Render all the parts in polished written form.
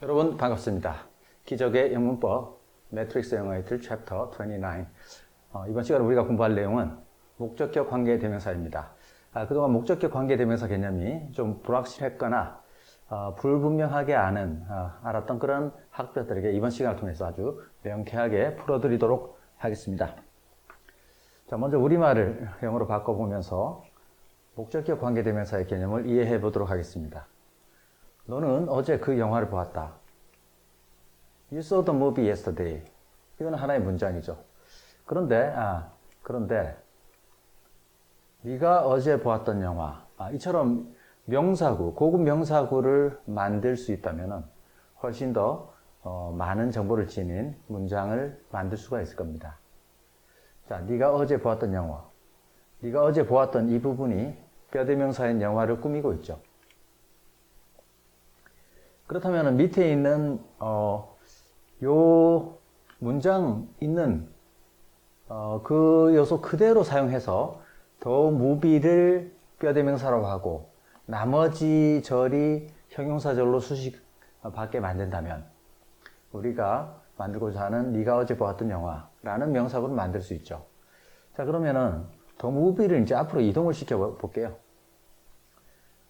여러분 반갑습니다. 기적의 영문법 매트릭스 영어의 챕터 29. 이번 시간에 우리가 공부할 내용은 목적격 관계대명사입니다. 그동안 목적격 관계대명사 개념이 좀 불확실했거나 불분명하게 알았던 그런 학자들에게 이번 시간을 통해서 아주 명쾌하게 풀어드리도록 하겠습니다. 자, 먼저 우리말을 영어로 바꿔보면서 목적격 관계대명사의 개념을 이해해 보도록 하겠습니다. 너는 어제 그 영화를 보았다. You saw the movie yesterday. 이건 하나의 문장이죠. 그런데 네가 어제 보았던 영화, 이처럼 명사구, 고급 명사구를 만들 수 있다면 훨씬 더 많은 정보를 지닌 문장을 만들 수가 있을 겁니다. 자, 네가 어제 보았던 영화, 네가 어제 보았던 이 부분이 뼈대명사인 영화를 꾸미고 있죠. 그렇다면 밑에 있는 요 문장 있는 그 요소 그대로 사용해서 더 무비를 뼈대명사로 하고 나머지 절이 형용사절로 수식받게 만든다면 우리가 만들고자 하는 네가 어제 보았던 영화라는 명사구를 만들 수 있죠. 자, 그러면은 더 무비를 이제 앞으로 이동을 시켜 볼게요.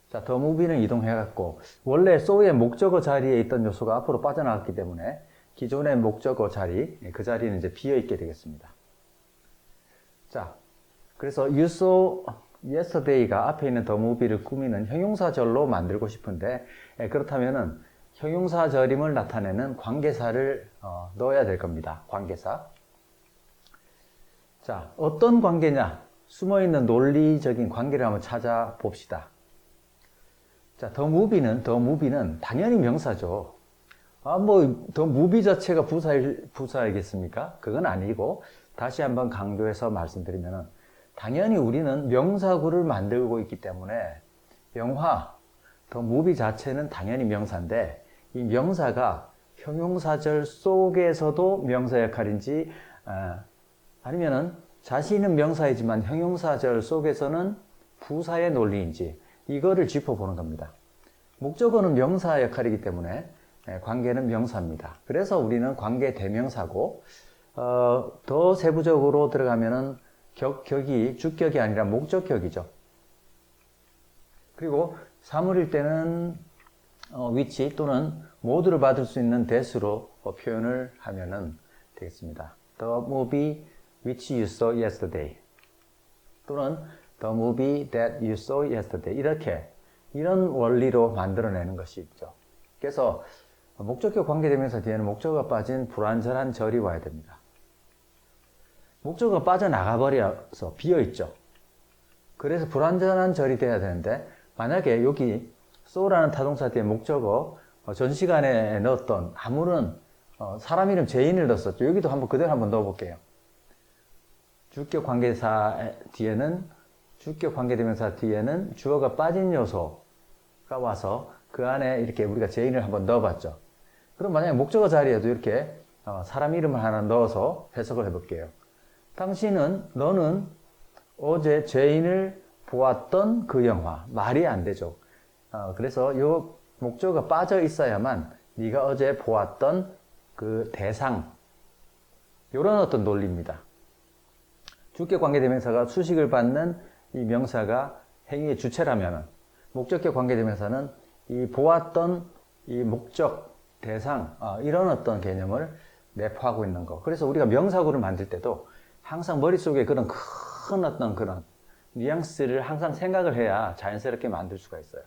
자, 더 무비는 이동해갖고 원래 so의 목적어 자리에 있던 요소가 앞으로 빠져나갔기 때문에 기존의 목적어 자리, 그 자리는 이제 비어있게 되겠습니다. 자, 그래서 you saw yesterday가 앞에 있는 더 무비를 꾸미는 형용사절로 만들고 싶은데 그렇다면은 형용사절임을 나타내는 관계사를 넣어야 될 겁니다. 관계사. 자, 어떤 관계냐? 숨어있는 논리적인 관계를 한번 찾아봅시다. 자, 더 무비는 당연히 명사죠. 더 무비 자체가 부사이겠습니까? 그건 아니고, 다시 한번 강조해서 말씀드리면은, 당연히 우리는 명사구를 만들고 있기 때문에, 영화, 더 무비 자체는 당연히 명사인데, 이 명사가 형용사절 속에서도 명사 역할인지, 아니면은 자신은 명사이지만 형용사절 속에서는 부사의 논리인지, 이거를 짚어보는 겁니다. 목적어는 명사 역할이기 때문에 관계는 명사입니다. 그래서 우리는 관계 대명사고 더 세부적으로 들어가면은 격이 주격이 아니라 목적격이죠. 그리고 사물일 때는 which 또는 모두를 받을 수 있는 that으로 표현을 하면은 되겠습니다. The movie which you saw yesterday 또는 The movie that you saw yesterday. 이런 원리로 만들어내는 것이 있죠. 그래서 목적격 관계대명사 뒤에는 목적어가 빠진 불완전한 절이 와야 됩니다. 목적어가 빠져나가버려서 비어있죠. 그래서 불완전한 절이 돼야 되는데 만약에 여기 so라는 타동사 뒤에 목적어 전 시간에 넣었던 아무런 사람 이름 제인을 넣었었죠. 여기도 그대로 한번 넣어볼게요. 주격 관계대명사 뒤에는 주어가 빠진 요소가 와서 그 안에 이렇게 우리가 제인을 한번 넣어봤죠. 그럼 만약에 목적어 자리에도 이렇게 사람 이름을 하나 넣어서 해석을 해볼게요. 너는 어제 제인을 보았던 그 영화. 말이 안 되죠. 그래서 이 목적어가 빠져 있어야만 네가 어제 보았던 그 대상, 이런 어떤 논리입니다. 주격 관계대명사가 수식을 받는 이 명사가 행위의 주체라면 목적격 관계대명사는 이 보았던 이 목적, 대상 이런 어떤 개념을 내포하고 있는 거. 그래서 우리가 명사구를 만들 때도 항상 머릿속에 그런 큰 어떤 그런 뉘앙스를 항상 생각을 해야 자연스럽게 만들 수가 있어요.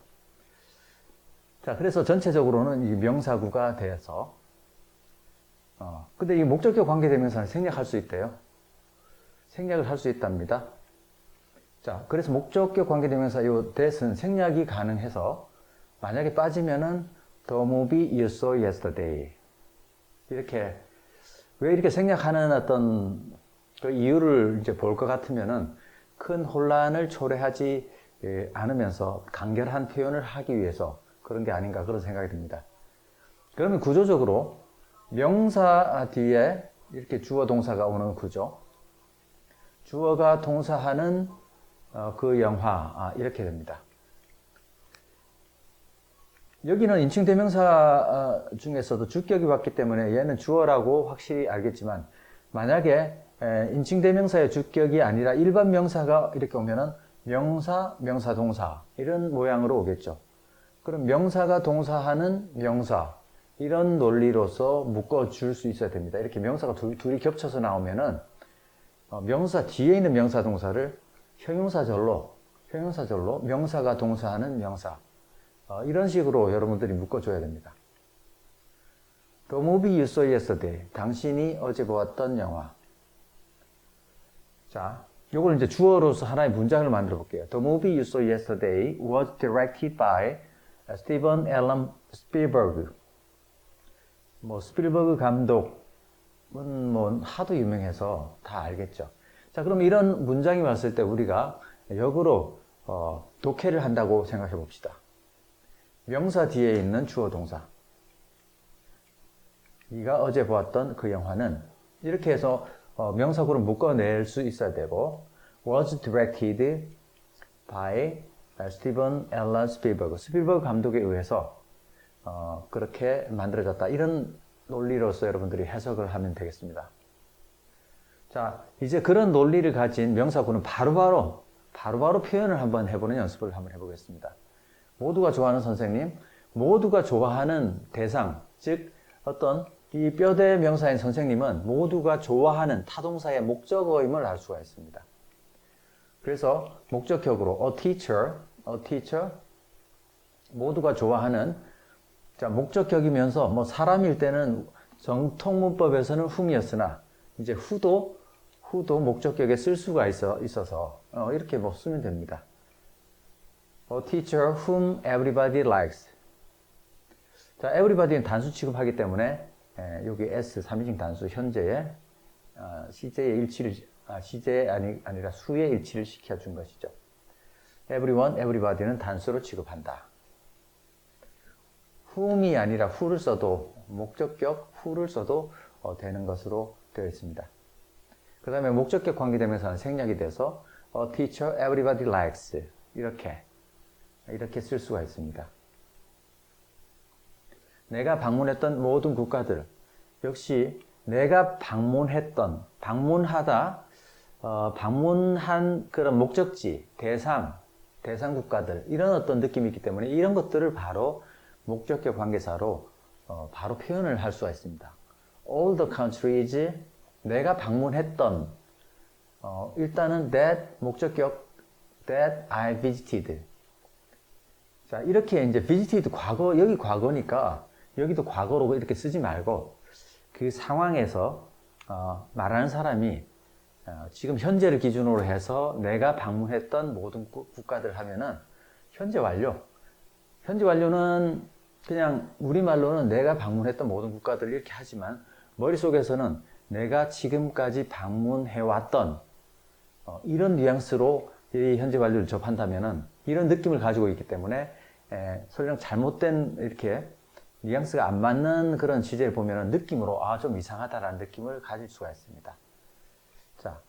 자, 그래서 전체적으로는 이 명사구가 되어서 근데 이 목적격 관계대명사는 생략할 수 있대요. 생략을 할 수 있답니다. 자, 그래서 목적격 관계대명사 요 that은 생략이 가능해서 만약에 빠지면은 the movie you saw yesterday 왜 이렇게 생략하는 어떤 그 이유를 이제 볼 것 같으면은 큰 혼란을 초래하지 않으면서 간결한 표현을 하기 위해서 그런 게 아닌가 그런 생각이 듭니다. 그러면 구조적으로 명사 뒤에 이렇게 주어 동사가 오는 구조, 주어가 동사하는 그 영화 이렇게 됩니다. 여기는 인칭 대명사 중에서도 주격이 왔기 때문에 얘는 주어라고 확실히 알겠지만 만약에 인칭 대명사의 주격이 아니라 일반 명사가 이렇게 오면은 명사, 명사, 동사 이런 모양으로 오겠죠. 그럼 명사가 동사하는 명사 이런 논리로서 묶어줄 수 있어야 됩니다. 이렇게 명사가 둘이 겹쳐서 나오면은 명사 뒤에 있는 명사 동사를 형용사절로 명사가 동사하는 명사 이런 식으로 여러분들이 묶어줘야 됩니다. The movie you saw yesterday. 당신이 어제 보았던 영화. 자, 요걸 이제 주어로서 하나의 문장을 만들어 볼게요. The movie you saw yesterday was directed by Steven Allen Spielberg. 뭐 스필버그 감독은 뭐 하도 유명해서 다 알겠죠. 자, 그럼 이런 문장이 왔을 때 우리가 역으로 독해를 한다고 생각해 봅시다. 명사 뒤에 있는 주어 동사. 네가 어제 보았던 그 영화는 이렇게 해서 명사구를 묶어낼 수 있어야 되고 was directed by Steven Allen Spielberg. 스필버그 감독에 의해서 그렇게 만들어졌다. 이런 논리로서 여러분들이 해석을 하면 되겠습니다. 자, 이제 그런 논리를 가진 명사구는 바로바로 표현을 한번 해보는 연습을 한번 해보겠습니다. 모두가 좋아하는 선생님, 모두가 좋아하는 대상, 즉 어떤 이 뼈대 명사인 선생님은 모두가 좋아하는 타동사의 목적어임을 알 수가 있습니다. 그래서 목적격으로 a teacher, 모두가 좋아하는 자, 목적격이면서 뭐 사람일 때는 정통 문법에서는 whom이었으나 이제 who도 목적격에 쓸 수가 있어서 이렇게 뭐 쓰면 됩니다. A teacher whom everybody likes. 자, everybody는 단수 취급하기 때문에 여기 S 3인칭 단수 현재의 시제의 일치를 시제 아니라 수의 일치를 시켜준 것이죠. Everyone, everybody는 단수로 취급한다. whom이 아니라 who를 써도 목적격 who를 써도 되는 것으로 되어 있습니다. 그 다음에 목적격 관계대명사는 생략이 돼서 a teacher everybody likes 이렇게 쓸 수가 있습니다. 내가 방문했던 모든 국가들 역시 내가 방문하다 방문한 그런 목적지 대상 국가들 이런 어떤 느낌이 있기 때문에 이런 것들을 바로 목적격 관계사로 바로 표현을 할 수가 있습니다. All the countries 내가 방문했던 일단은 that 목적격 that I visited. 자, 이렇게 이제 visited 과거 여기 과거니까 여기도 과거로 이렇게 쓰지 말고 그 상황에서 말하는 사람이 지금 현재를 기준으로 해서 내가 방문했던 모든 국가들 하면은 현재 완료는 그냥 우리말로는 내가 방문했던 모든 국가들 이렇게 하지만 머릿속에서는 내가 지금까지 방문해왔던 이런 뉘앙스로 이 현재 완료를 접한다면은 이런 느낌을 가지고 있기 때문에 설령 잘못된 이렇게 뉘앙스가 안 맞는 그런 취재를 보면은 느낌으로 좀 이상하다라는 느낌을 가질 수가 있습니다. 자,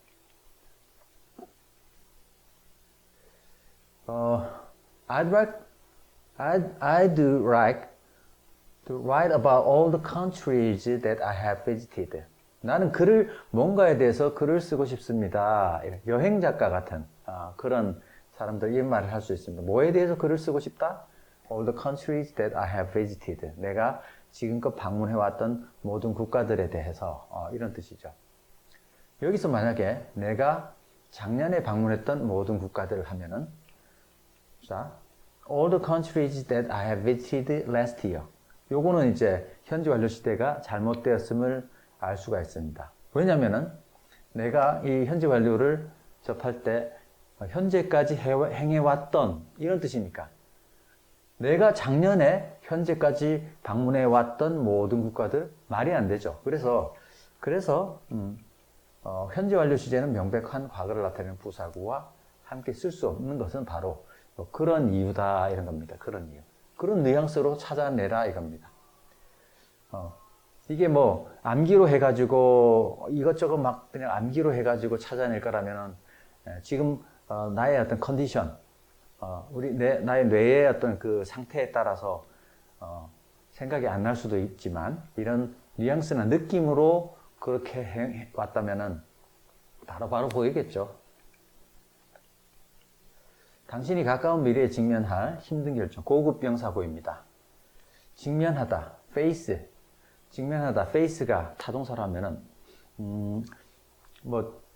I'd like to write about all the countries that I have visited. 나는 뭔가에 대해서 글을 쓰고 싶습니다. 여행 작가 같은 그런 사람들 이런 말을 할 수 있습니다. 뭐에 대해서 글을 쓰고 싶다? All the countries that I have visited. 내가 지금껏 방문해왔던 모든 국가들에 대해서 이런 뜻이죠. 여기서 만약에 내가 작년에 방문했던 모든 국가들을 하면은 자, all the countries that I have visited last year. 요거는 이제 현재 완료 시대가 잘못되었음을 알 수가 있습니다. 왜냐면은 내가 이 현재 완료를 접할 때 현재까지 행해왔던 이런 뜻이니까 내가 작년에 현재까지 방문해왔던 모든 국가들 말이 안 되죠. 그래서 현재 완료 시제는 명백한 과거를 나타내는 부사구와 함께 쓸 수 없는 것은 바로 그런 이유다 이런 겁니다. 그런 이유. 그런 뉘앙스로 찾아내라 이겁니다. 이게 뭐 암기로 해가지고 이것저것 막 그냥 암기로 해가지고 찾아낼 거라면은 지금 나의 어떤 컨디션, 나의 뇌의 어떤 그 상태에 따라서 생각이 안 날 수도 있지만 이런 뉘앙스나 느낌으로 그렇게 왔다면은 바로 보이겠죠. 당신이 가까운 미래에 직면할 힘든 결정, 고급 명사구입니다. 직면하다, face. 직면하다, face가 타동사로 하면은,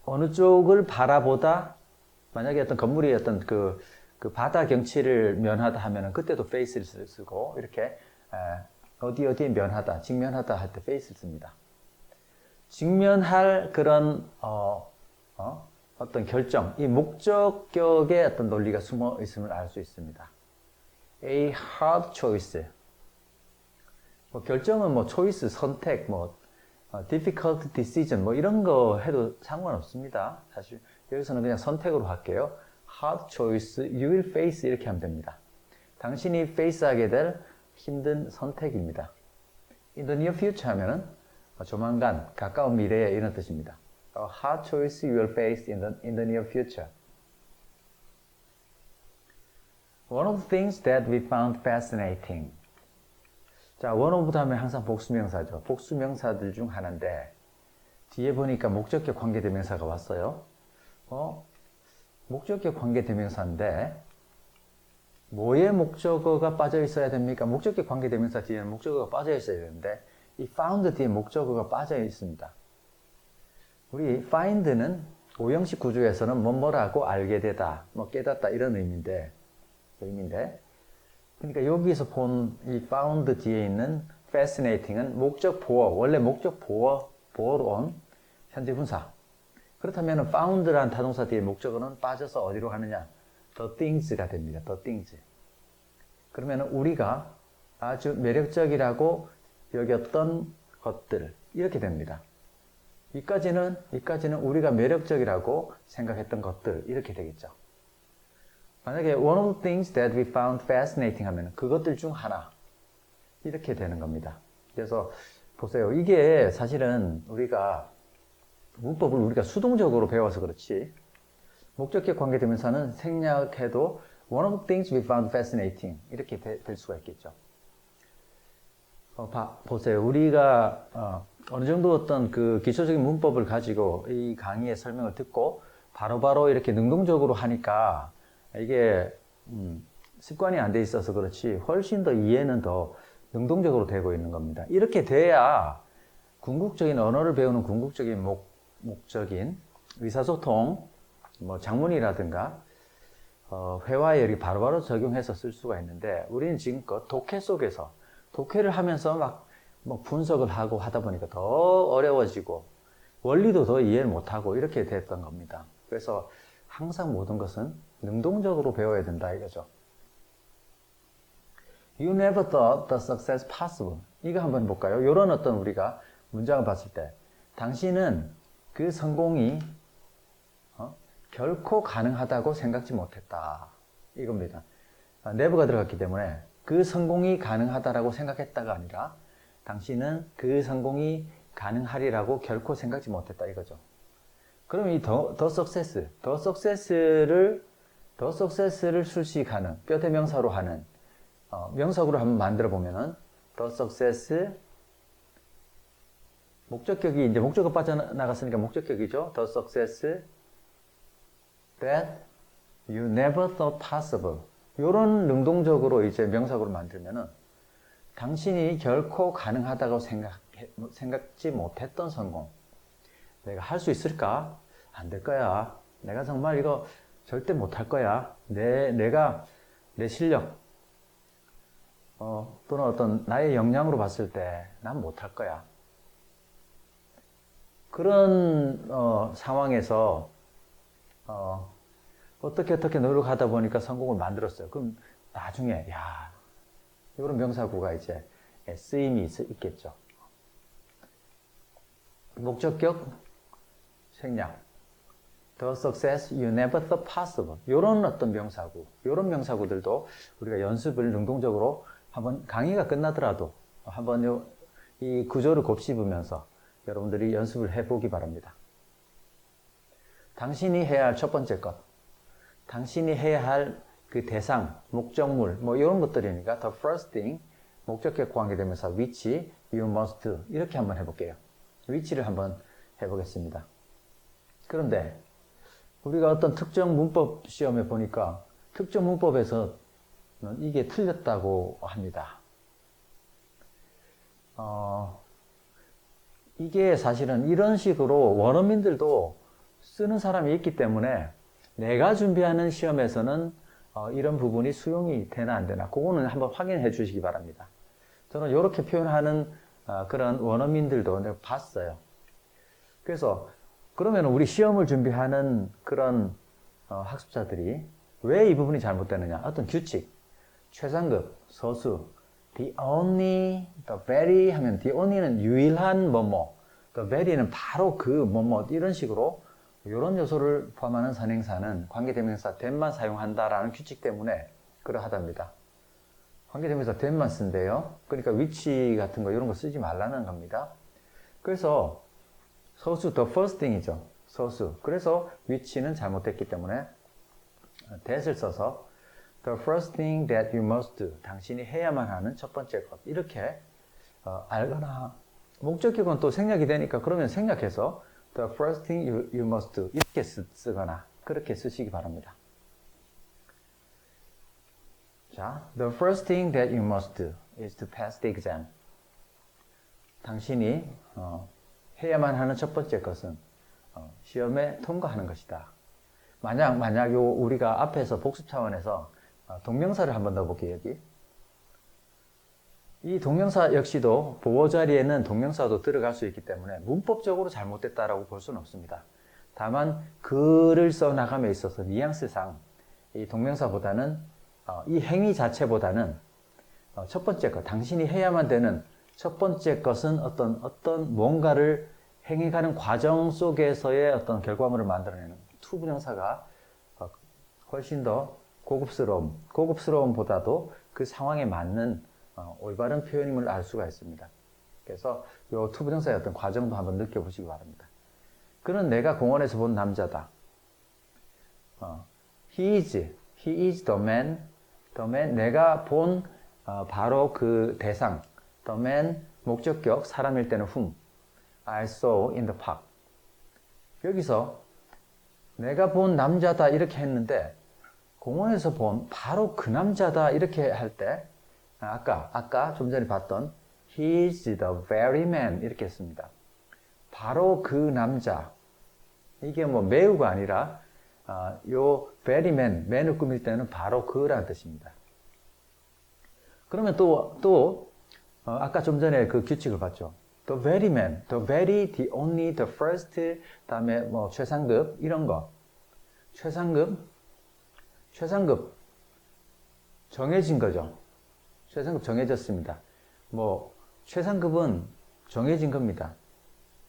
어느 쪽을 바라보다, 만약에 어떤 건물이 어떤 그 바다 경치를 면하다 하면은 그때도 face를 쓰고, 이렇게, 어디에 면하다, 직면하다 할 때 face를 씁니다. 직면할 그런, 어떤 결정, 이 목적격에 어떤 논리가 숨어 있음을 알 수 있습니다. A hard choice. 결정은 choice, 선택, difficult decision, 이런 거 해도 상관없습니다. 사실, 여기서는 그냥 선택으로 할게요. hard choice, you will face 이렇게 하면 됩니다. 당신이 face 하게 될 힘든 선택입니다. in the near future 하면은 조만간, 가까운 미래에 이런 뜻입니다. A hard choice you will face in the near future. One of the things that we found fascinating. 자, one of 다음에 항상 복수명사죠. 복수명사들 중 하나인데 뒤에 보니까 목적격 관계대명사가 왔어요. 목적격 관계대명사인데 뭐의 목적어가 빠져 있어야 됩니까? 목적격 관계대명사 뒤에는 목적어가 빠져 있어야 되는데 이 found 뒤에 목적어가 빠져 있습니다. 우리 find는 오형식 구조에서는 뭐라고 알게 되다, 깨닫다 이런 의미인데 그러니까 여기서 본 이 found 뒤에 있는 fascinating은 목적 보어, 원래 목적 보어로 온 현재 분사. 그렇다면 found란 타동사 뒤에 목적어는 빠져서 어디로 가느냐? the things가 됩니다. the things. 그러면 우리가 아주 매력적이라고 여겼던 것들 이렇게 됩니다. 이까지는 우리가 매력적이라고 생각했던 것들 이렇게 되겠죠. 만약에 one of the things that we found fascinating 하면 그것들 중 하나 이렇게 되는 겁니다. 그래서 보세요. 이게 사실은 문법을 우리가 수동적으로 배워서 그렇지 목적격 관계대명사는 생략해도 one of the things we found fascinating 이렇게 될 수가 있겠죠. 보세요. 우리가 어느 정도 어떤 그 기초적인 문법을 가지고 이 강의의 설명을 듣고 바로바로 이렇게 능동적으로 하니까 이게 습관이 안 돼 있어서 그렇지 훨씬 더 이해는 더 능동적으로 되고 있는 겁니다. 이렇게 돼야 궁극적인 언어를 배우는 궁극적인 목적인 의사소통, 장문이라든가 회화에 이렇게 바로바로 적용해서 쓸 수가 있는데 우리는 지금껏 독해를 하면서 막 분석을 하고 하다 보니까 더 어려워지고 원리도 더 이해를 못하고 이렇게 됐던 겁니다. 그래서 항상 모든 것은 능동적으로 배워야 된다 이거죠. You never thought the success possible. 이거 한번 볼까요? 이런 어떤 우리가 문장을 봤을 때 당신은 그 성공이 결코 가능하다고 생각지 못했다. 이겁니다. never가 들어갔기 때문에 그 성공이 가능하다라고 생각했다가 아니라 당신은 그 성공이 가능하리라고 결코 생각지 못했다 이거죠. 그럼 이 the success를 수식하는 뼈대명사로 하는 명사구로 한번 만들어 보면은 the success 목적격이 이제 목적어 빠져나갔으니까 목적격이죠. The success that you never thought possible. 요런 능동적으로 이제 명사구로 만들면은 당신이 결코 가능하다고 생각지 못했던 성공. 내가 할 수 있을까? 안 될 거야. 내가 정말 이거 절대 못할 거야. 내가 내 실력, 또는 어떤 나의 역량으로 봤을 때 난 못할 거야. 그런 상황에서 어떻게 노력하다 보니까 성공을 만들었어요. 그럼 나중에 이런 명사구가 이제 쓰임이 있겠죠. 목적격 생략. The success you never thought possible. 이런 어떤 명사구, 이런 명사구들도 우리가 연습을 능동적으로 한번 강의가 끝나더라도 한번 이 구조를 곱씹으면서 여러분들이 연습을 해보기 바랍니다. 당신이 해야 할 첫 번째 것, 당신이 해야 할 그 대상, 목적물, 이런 것들이니까 the first thing 목적격 관계대명사 which, you must 이렇게 한번 해볼게요. which를 한번 해보겠습니다. 그런데 우리가 어떤 특정 문법 시험에 보니까 특정 문법에서 이게 틀렸다고 합니다. 이게 사실은 이런 식으로 원어민들도 쓰는 사람이 있기 때문에 내가 준비하는 시험에서는 이런 부분이 수용이 되나 안 되나 그거는 한번 확인해 주시기 바랍니다. 저는 이렇게 표현하는 그런 원어민들도 내가 봤어요. 그래서 그러면 우리 시험을 준비하는 그런 학습자들이 왜 이 부분이 잘못되느냐, 어떤 규칙, 최상급, 서수, the only, the very 하면 the only는 유일한 뭐뭐, the very는 바로 그 뭐뭐 이런 식으로 이런 요소를 포함하는 선행사는 관계대명사 that만 사용한다라는 규칙 때문에 그러하답니다. 관계대명사 that만 쓴대요. 그러니까 which 같은 거 이런 거 쓰지 말라는 겁니다. 그래서 서수 the first thing이죠. 서수. 그래서 which는 잘못됐기 때문에 that을 써서 the first thing that you must do. 당신이 해야만 하는 첫 번째 것. 이렇게 알거나 목적격은 또 생략이 되니까 그러면 생략해서 the first thing you must do. 이렇게 쓰거나 그렇게 쓰시기 바랍니다. 자, the first thing that you must do is to pass the exam. 당신이 해야만 하는 첫 번째 것은 시험에 통과하는 것이다. 만약 우리가 앞에서 복습 차원에서 동명사를 한번 넣어볼게요, 여기. 이 동명사 역시도 보호 자리에는 동명사도 들어갈 수 있기 때문에 문법적으로 잘못됐다라고 볼 수는 없습니다. 다만 글을 써나감에 있어서 뉘앙스상 이 동명사보다는 이 행위 자체보다는 첫 번째 것, 당신이 해야만 되는 첫 번째 것은 어떤 뭔가를 행해가는 과정 속에서의 어떤 결과물을 만들어내는 투부정사가 훨씬 더 고급스러움보다도 그 상황에 맞는 올바른 표현임을 알 수가 있습니다. 그래서 이 투부정사의 어떤 과정도 한번 느껴보시기 바랍니다. 그는 내가 공원에서 본 남자다. He is the man, 내가 본 바로 그 대상, the man, 목적격, 사람일 때는 whom, I saw in the park. 여기서 내가 본 남자다 이렇게 했는데 공원에서 본 바로 그 남자다 이렇게 할 때 아까 좀 전에 봤던 He is the very man 이렇게 했습니다. 바로 그 남자. 이게 뭐 매우가 아니라 요 very man을 꾸밀 때는 바로 그라는 뜻입니다. 그러면 또 아까 좀 전에 그 규칙을 봤죠. The very man, the very, the only, the first, 다음에 뭐 최상급 이런 거. 최상급 정해진 거죠. 최상급 정해졌습니다. 뭐 최상급은 정해진 겁니다.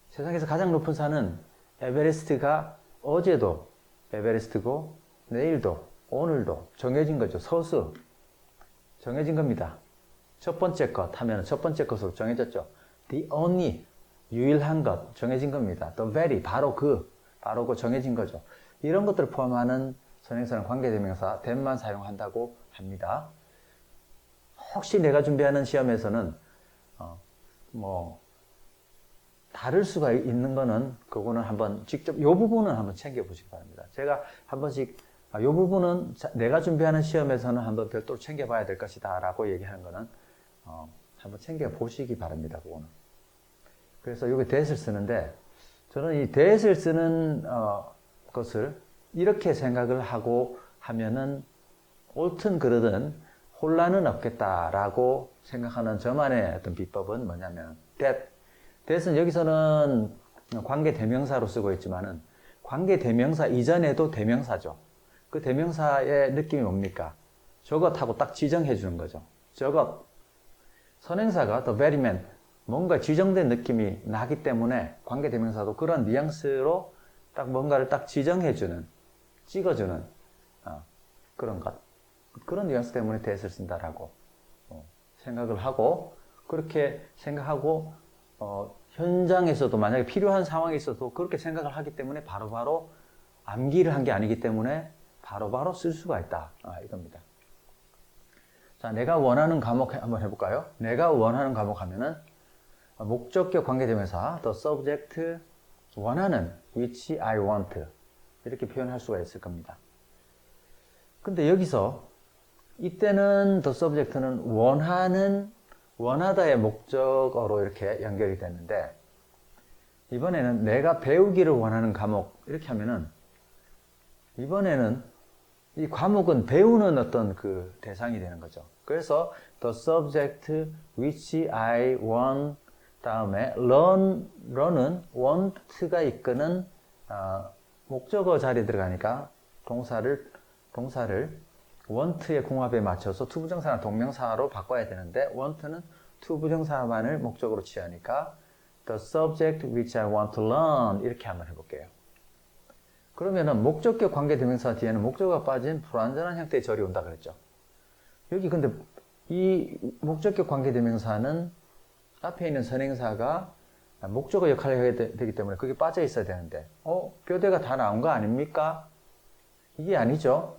세상에서 가장 높은 산은 에베레스트가 어제도 에베레스트고 내일도 오늘도 정해진 거죠. 서수 정해진 겁니다. 첫 번째 것 하면 첫 번째 것으로 정해졌죠. The only 유일한 것 정해진 겁니다. The very 바로 그 정해진 거죠. 이런 것들을 포함하는 선행사는 관계대명사 that만 사용한다고 합니다. 혹시 내가 준비하는 시험에서는 뭐 다를 수가 있는 거는 그거는 한번 직접 이 부분은 한번 챙겨 보시기 바랍니다. 제가 한 번씩 이 부분은 내가 준비하는 시험에서는 한번 별도로 챙겨 봐야 될 것이다 라고 얘기하는 거는 한번 챙겨 보시기 바랍니다. 그거는. 그래서 여기 that을 쓰는데 저는 이 that을 쓰는 것을 이렇게 생각을 하고 하면은 옳든 그르든 혼란은 없겠다라고 생각하는 저만의 어떤 비법은 뭐냐면 that은 여기서는 관계 대명사로 쓰고 있지만은 관계 대명사 이전에도 대명사죠. 그 대명사의 느낌이 뭡니까? 저것하고 딱 지정해 주는 거죠. 저것 선행사가 the very man 뭔가 지정된 느낌이 나기 때문에 관계 대명사도 그런 뉘앙스로 딱 뭔가를 딱 지정해 주는 찍어주는 그런 것 그런 뉘앙스 때문에 that을 쓴다라고 생각을 하고 그렇게 생각하고 현장에서도 만약에 필요한 상황이 있어도 그렇게 생각을 하기 때문에 바로바로 암기를 한 게 아니기 때문에 바로바로 쓸 수가 있다 이겁니다. 자, 내가 원하는 과목 한번 해볼까요? 내가 원하는 과목 하면은 목적격 관계대명사 the subject 원하는 which I want 이렇게 표현할 수가 있을 겁니다. 근데 여기서 이때는 the subject는 원하다의 목적어로 이렇게 연결이 됐는데 이번에는 내가 배우기를 원하는 과목 이렇게 하면은 이번에는 이 과목은 배우는 어떤 그 대상이 되는 거죠. 그래서 the subject which I want 다음에 learn은 want가 이끄는 목적어 자리에 들어가니까 동사를 want의 궁합에 맞춰서 투부정사나 동명사로 바꿔야 되는데 want는 투부정사만을 목적으로 취하니까 the subject which I want to learn 이렇게 한번 해볼게요. 그러면은 목적격 관계대명사 뒤에는 목적어가 빠진 불완전한 형태의 절이 온다 그랬죠. 여기 근데 이 목적격 관계대명사는 앞에 있는 선행사가 목적어 역할을 해야 되기 때문에 그게 빠져 있어야 되는데 뼈대가 다 나온 거 아닙니까? 이게 아니죠.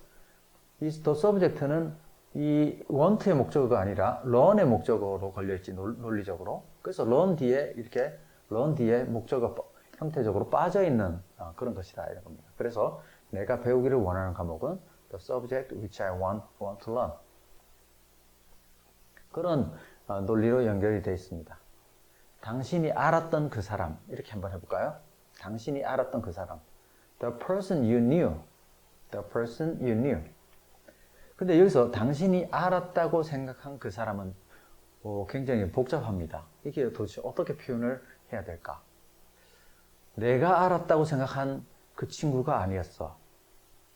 이 the subject는 이 want의 목적어가 아니라 learn의 목적어로 걸려있지 논리적으로. 그래서 learn 뒤에 목적어 형태적으로 빠져있는 그런 것이다 이런 겁니다. 그래서 내가 배우기를 원하는 과목은 the subject which I want to learn 그런 논리로 연결이 되어 있습니다. 당신이 알았던 그 사람 이렇게 한번 해볼까요? 당신이 알았던 그 사람 the person you knew the person you knew 근데 여기서 당신이 알았다고 생각한 그 사람은 굉장히 복잡합니다. 이게 도대체 어떻게 표현을 해야 될까? 내가 알았다고 생각한 그 친구가 아니었어.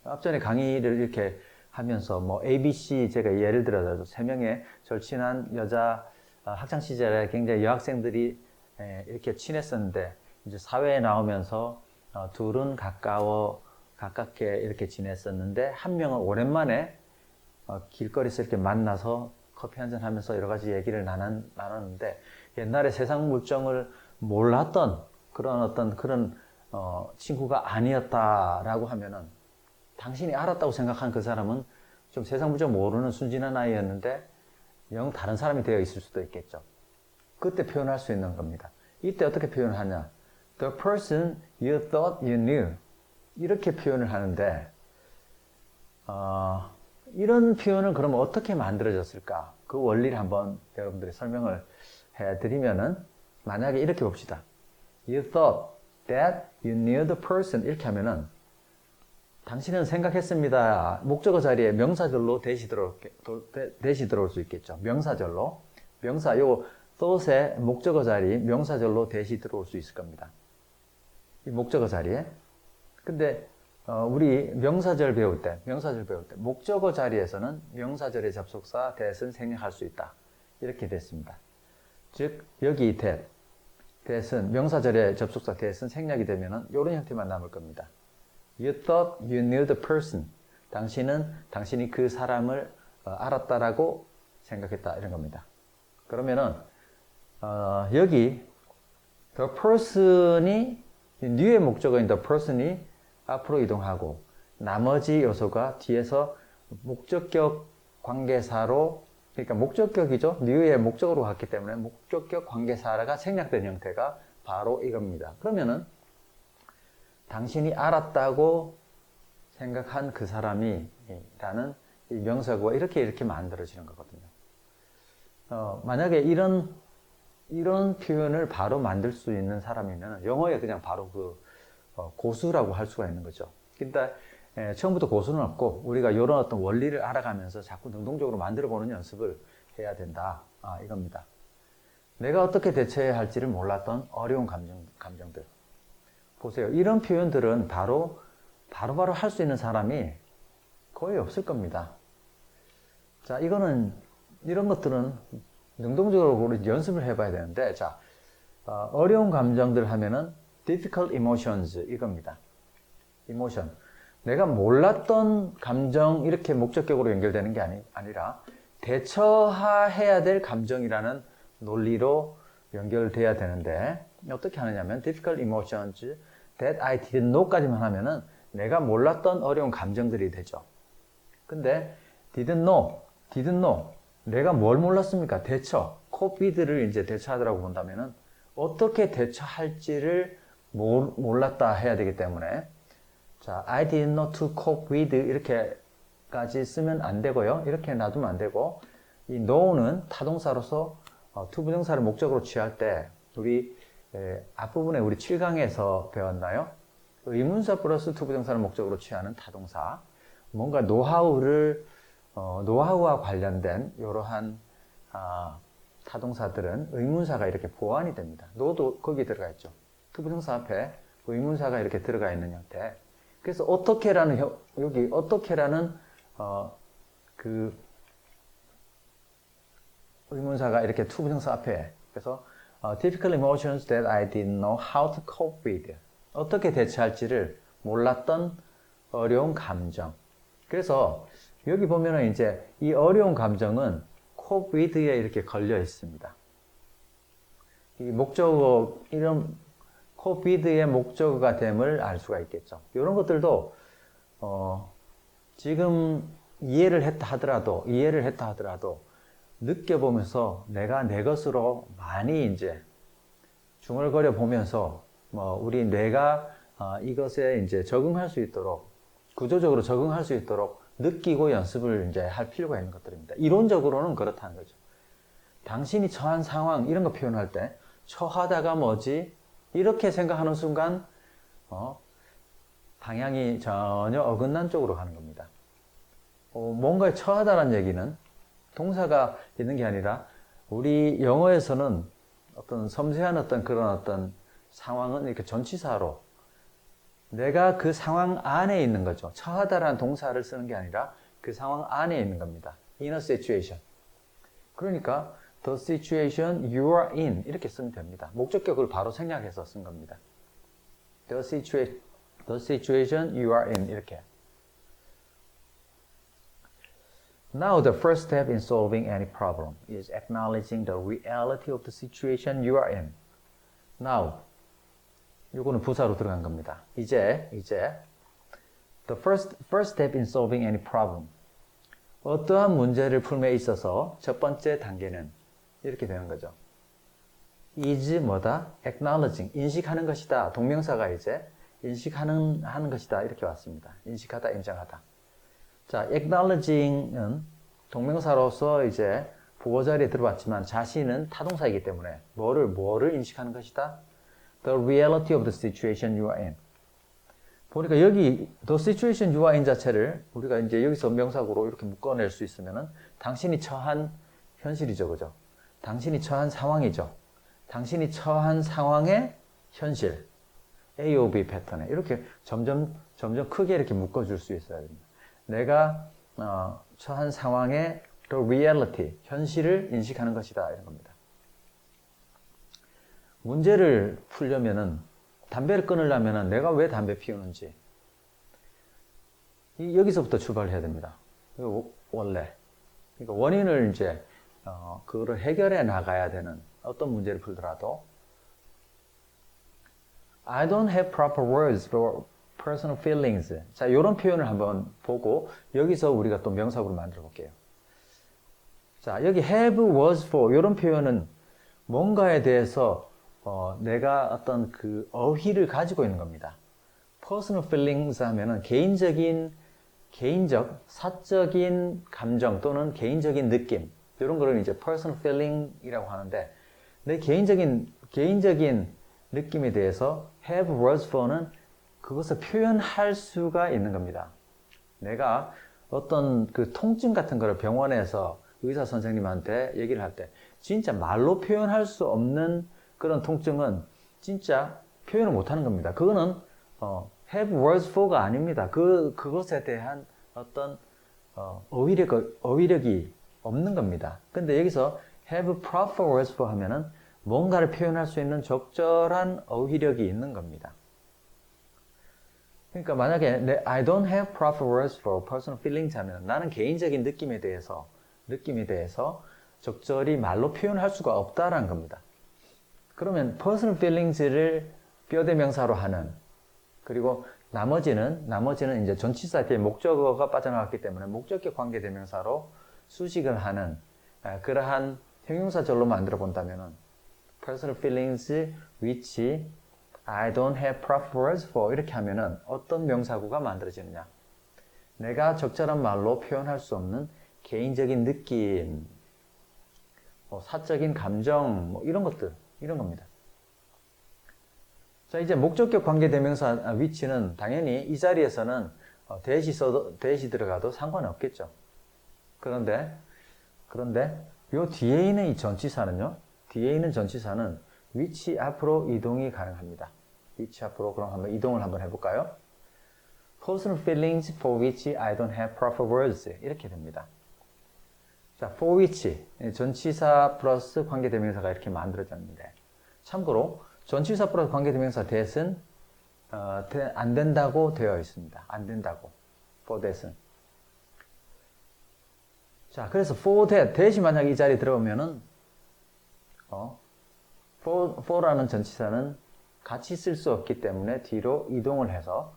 앞전에 강의를 이렇게 하면서 뭐 ABC 제가 예를 들어서 3명의 절친한 여자 학창시절에 굉장히 여학생들이 이렇게 친했었는데 이제 사회에 나오면서 둘은 가깝게 이렇게 지냈었는데 한 명은 오랜만에 길거리에서 이렇게 만나서 커피 한잔 하면서 여러 가지 얘기를 나눴는데 옛날에 세상 물정을 몰랐던 그런 친구가 아니었다라고 하면은 당신이 알았다고 생각한 그 사람은 좀 세상 물정 모르는 순진한 아이였는데 영 다른 사람이 되어 있을 수도 있겠죠. 그때 표현할 수 있는 겁니다. 이때 어떻게 표현하냐? The person you thought you knew 이렇게 표현을 하는데 이런 표현을 그러면 어떻게 만들어졌을까? 그 원리를 한번 여러분들이 설명을 해드리면은 만약에 이렇게 봅시다. You thought that you knew the person 이렇게 하면은 당신은 생각했습니다. 목적어 자리에 명사절로 대시 들어올 수 있겠죠. 명사절로. 요 thought의 목적어 자리 명사절로 대시 들어올 수 있을 겁니다. 이 목적어 자리에. 근데 우리 명사절 배울 때 목적어 자리에서는 명사절의 접속사 that은 생략할 수 있다. 이렇게 됐습니다. 즉 여기 that은 명사절의 접속사 that은 생략이 되면은 이런 형태만 남을 겁니다. You thought you knew the person. 당신이 그 사람을 알았다라고 생각했다 이런 겁니다. 그러면은 여기 the person이 knew의 목적어인 the person이 앞으로 이동하고 나머지 요소가 뒤에서 목적격 관계사로 그러니까 목적격이죠. knew의 목적으로 갔기 때문에 목적격 관계사가 생략된 형태가 바로 이겁니다. 그러면은 당신이 알았다고 생각한 그 사람이 라는 이 명사구가 이렇게 만들어지는 거거든요. 만약에 이런 표현을 바로 만들 수 있는 사람이면 영어에 그냥 바로 고수라고 할 수가 있는 거죠. 그러니까 처음부터 고수는 없고 우리가 이런 어떤 원리를 알아가면서 자꾸 능동적으로 만들어보는 연습을 해야 된다. 이겁니다. 내가 어떻게 대처해야 할지를 몰랐던 어려운 감정들. 보세요. 이런 표현들은 바로 할 수 있는 사람이 거의 없을 겁니다. 자, 이런 것들은 능동적으로 우리 연습을 해봐야 되는데, 자, 어려운 감정들 하면은 difficult emotions 이겁니다. emotion. 내가 몰랐던 감정 이렇게 목적격으로 연결되는 게 아니라 대처해야 될 감정이라는 논리로 연결돼야 되는데 어떻게 하느냐면 difficult emotions that I didn't know까지만 하면은 내가 몰랐던 어려운 감정들이 되죠. 근데 didn't know 내가 뭘 몰랐습니까? 대처. 코비드를 이제 대처하더라고 본다면은 어떻게 대처할지를 몰랐다 해야 되기 때문에 자, I didn't know to cope with 이렇게까지 쓰면 안 되고요. 이렇게 놔두면 안 되고 이 know는 타동사로서 투부정사를 목적으로 취할 때 우리 앞부분에 우리 7강에서 배웠나요? 의문사 플러스 투부정사를 목적으로 취하는 타동사 뭔가 노하우와 관련된 이러한 타동사들은 의문사가 이렇게 보완이 됩니다. 노도 거기 들어가 있죠. 투부정사 앞에 의문사가 이렇게 들어가 있는 형태. 그래서 어떻게라는 여기 어떻게라는 그 의문사가 이렇게 투부정사 앞에 그래서 typical emotions that I didn't know how to cope with 어떻게 대처할지를 몰랐던 어려운 감정. 그래서 여기 보면은 이제 이 어려운 감정은 cope with에 이렇게 걸려 있습니다. 이 목적어 이런 cope with의 목적어가 됨을 알 수가 있겠죠. 이런 것들도 지금 이해를 했다 하더라도 느껴보면서 내가 내 것으로 많이 이제 중얼거려 보면서 우리 뇌가 이것에 이제 적응할 수 있도록 구조적으로 적응할 수 있도록 느끼고 연습을 이제 할 필요가 있는 것들입니다. 이론적으로는 그렇다는 거죠. 당신이 처한 상황 이런 거 표현할 때 처하다가 뭐지? 이렇게 생각하는 순간 방향이 전혀 어긋난 쪽으로 가는 겁니다. 뭔가에 처하다는 얘기는 동사가 있는 게 아니라 우리 영어에서는 어떤 섬세한 그런 상황은 이렇게 전치사로 내가 그 상황 안에 있는 거죠. 처하다라는 동사를 쓰는 게 아니라 그 상황 안에 있는 겁니다. In a situation. 그러니까 the situation you are in 이렇게 쓰면 됩니다. 목적격을 바로 생략해서 쓴 겁니다. The situation you are in 이렇게. Now the first step in solving any problem is acknowledging the reality of the situation you are in. Now 요거는 부사로 들어간 겁니다. 이제 the first step in solving any problem. 어떠한 문제를 풀매에 있어서 첫 번째 단계는 이렇게 되는 거죠. is 뭐다? acknowledging 인식하는 것이다. 동명사가 이제 인식하는 것이다. 이렇게 왔습니다. 인식하다, 인정하다. 자, acknowledging은 동명사로서 이제 보호 자리에 들어왔지만 자신은 타동사이기 때문에 뭐를 인식하는 것이다? The reality of the situation you are in. 보니까 여기 the situation you are in 자체를 우리가 이제 여기서 명사구로 이렇게 묶어낼 수 있으면은 당신이 처한 현실이죠, 그죠? 당신이 처한 상황이죠. 당신이 처한 상황의 현실. A, O, B 패턴에 이렇게 점점 크게 이렇게 묶어줄 수 있어야 됩니다. 내가 처한 상황의 the reality, 현실을 인식하는 것이다 이런 겁니다. 문제를 풀려면은 담배를 끊으려면은 내가 왜 담배 피우는지 여기서부터 출발을 해야 됩니다. 원래 그러니까 원인을 이제 그거를 해결해 나가야 되는 어떤 문제를 풀더라도 I don't have proper words for personal feelings. 자, 이런 표현을 한번 보고 여기서 우리가 또 명사구로 만들어 볼게요. 자, 여기 have words for 이런 표현은 뭔가에 대해서 내가 어떤 그 어휘를 가지고 있는 겁니다. personal feelings 하면은 개인적, 사적인 감정 또는 개인적인 느낌 이런 거를 이제 personal feeling이라고 하는데 내 개인적인 느낌에 대해서 have words for는 그것을 표현할 수가 있는 겁니다. 내가 어떤 그 통증 같은 거를 병원에서 의사 선생님한테 얘기를 할 때 진짜 말로 표현할 수 없는 그런 통증은 진짜 표현을 못하는 겁니다. 그거는 have words for가 아닙니다. 그것에 대한 어떤 어휘력이 없는 겁니다. 근데 여기서 have proper words for 하면은 뭔가를 표현할 수 있는 적절한 어휘력이 있는 겁니다. 그러니까 만약에 I don't have proper words for personal feelings 하면 나는 개인적인 느낌에 대해서 적절히 말로 표현할 수가 없다라는 겁니다. 그러면 personal feelings를 뼈대명사로 하는 그리고 나머지는 이제 전치사 뒤에 목적어가 빠져나갔기 때문에 목적격 관계대명사로 수식을 하는 그러한 형용사절로 만들어 본다면은 personal feelings which I don't have proper words for 이렇게 하면은 어떤 명사구가 만들어지느냐? 내가 적절한 말로 표현할 수 없는 개인적인 느낌, 사적인 감정, 이런 것들, 이런 겁니다. 자, 이제 목적격 관계대명사 which는 당연히 이 자리에서는 대시 들어가도 상관없겠죠. 그런데 요 뒤에 있는 이 전치사는요, 뒤에 있는 전치사는 which 앞으로 이동이 가능합니다. which 앞으로 그럼 한번 이동을 한번 해볼까요? Personal feelings for which I don't have proper words 이렇게 됩니다. 자, for which 전치사 플러스 관계대명사가 이렇게 만들어졌는데 참고로 전치사 플러스 관계대명사 that은 안 된다고 되어 있습니다. 안 된다고. for that은. 자, 그래서 for that이 만약에 이 자리에 들어오면은 for라는 전치사는 같이 쓸 수 없기 때문에 뒤로 이동을 해서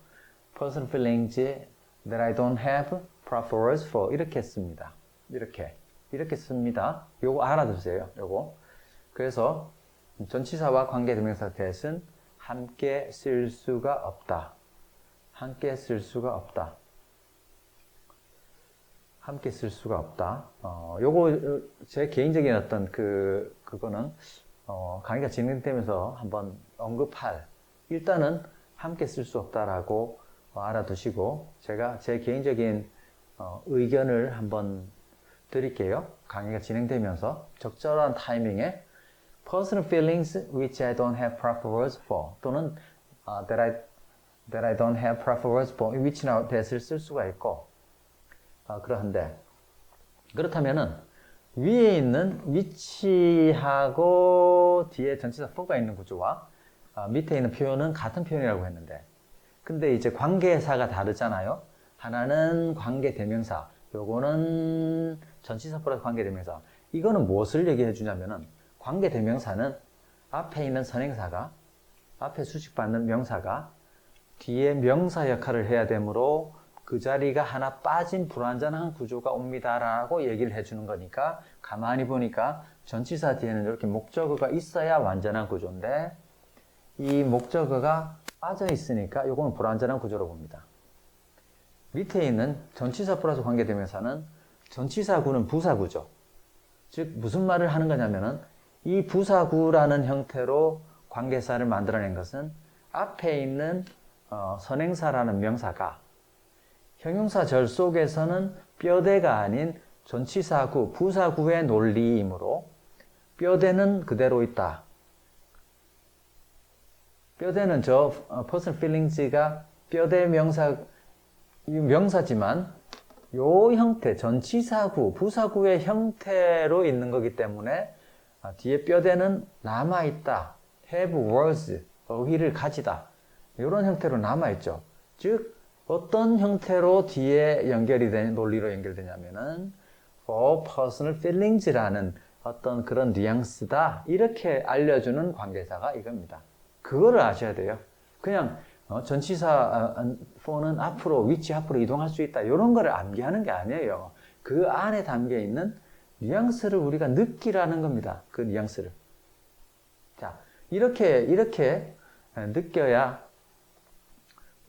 personal feelings that I don't have proper words for 이렇게 씁니다. 이렇게 씁니다. 요거 알아두세요. 요거. 그래서 전치사와 관계대명사 that은 함께 쓸 수가 없다. 함께 쓸 수가 없다. 함께 쓸 수가 없다. 요거 제 개인적인 어떤 그거는 강의가 진행되면서 한번 언급할 일단은 함께 쓸 수 없다라고 알아두시고 제가 제 개인적인 의견을 한번 드릴게요. 강의가 진행되면서 적절한 타이밍에 personal feelings which I don't have proper words for 또는 that I don't have proper words for which나 that을 쓸 수가 있고 그런데 그렇다면은 위에 있는 which하고 뒤에 전치사 for가 있는 구조와 밑에 있는 표현은 같은 표현이라고 했는데 근데 이제 관계사가 다르잖아요. 하나는 관계대명사 요거는 전치사 플러스 관계대명사 이거는 무엇을 얘기해 주냐면은 관계대명사는 앞에 있는 선행사가 앞에 수식받는 명사가 뒤에 명사 역할을 해야 되므로 그 자리가 하나 빠진 불완전한 구조가 옵니다라고 얘기를 해주는 거니까 가만히 보니까 전치사 뒤에는 이렇게 목적어가 있어야 완전한 구조인데 이 목적어가 빠져 있으니까 이거는 불완전한 구조로 봅니다. 밑에 있는 전치사 플러스 관계대명사는 전치사구는 부사구죠. 즉 무슨 말을 하는 거냐면은 이 부사구라는 형태로 관계사를 만들어낸 것은 앞에 있는 선행사라는 명사가 형용사절 속에서는 뼈대가 아닌 전치사구, 부사구의 논리이므로 뼈대는 그대로 있다. 뼈대는 저 personal feelings가 뼈대 명사지만 요 형태, 전치사구, 부사구의 형태로 있는 거기 때문에 뒤에 뼈대는 남아있다. have words, 어휘를 가지다. 이런 형태로 남아있죠. 즉 어떤 형태로 뒤에 논리로 연결되냐면은 for personal feelings라는 어떤 그런 뉘앙스다. 이렇게 알려주는 관계사가 이겁니다. 그거를 아셔야 돼요. 그냥 전치사 for는 앞으로, which 앞으로 이동할 수 있다. 이런 거를 암기하는 게 아니에요. 그 안에 담겨 있는 뉘앙스를 우리가 느끼라는 겁니다. 그 뉘앙스를. 자, 이렇게 느껴야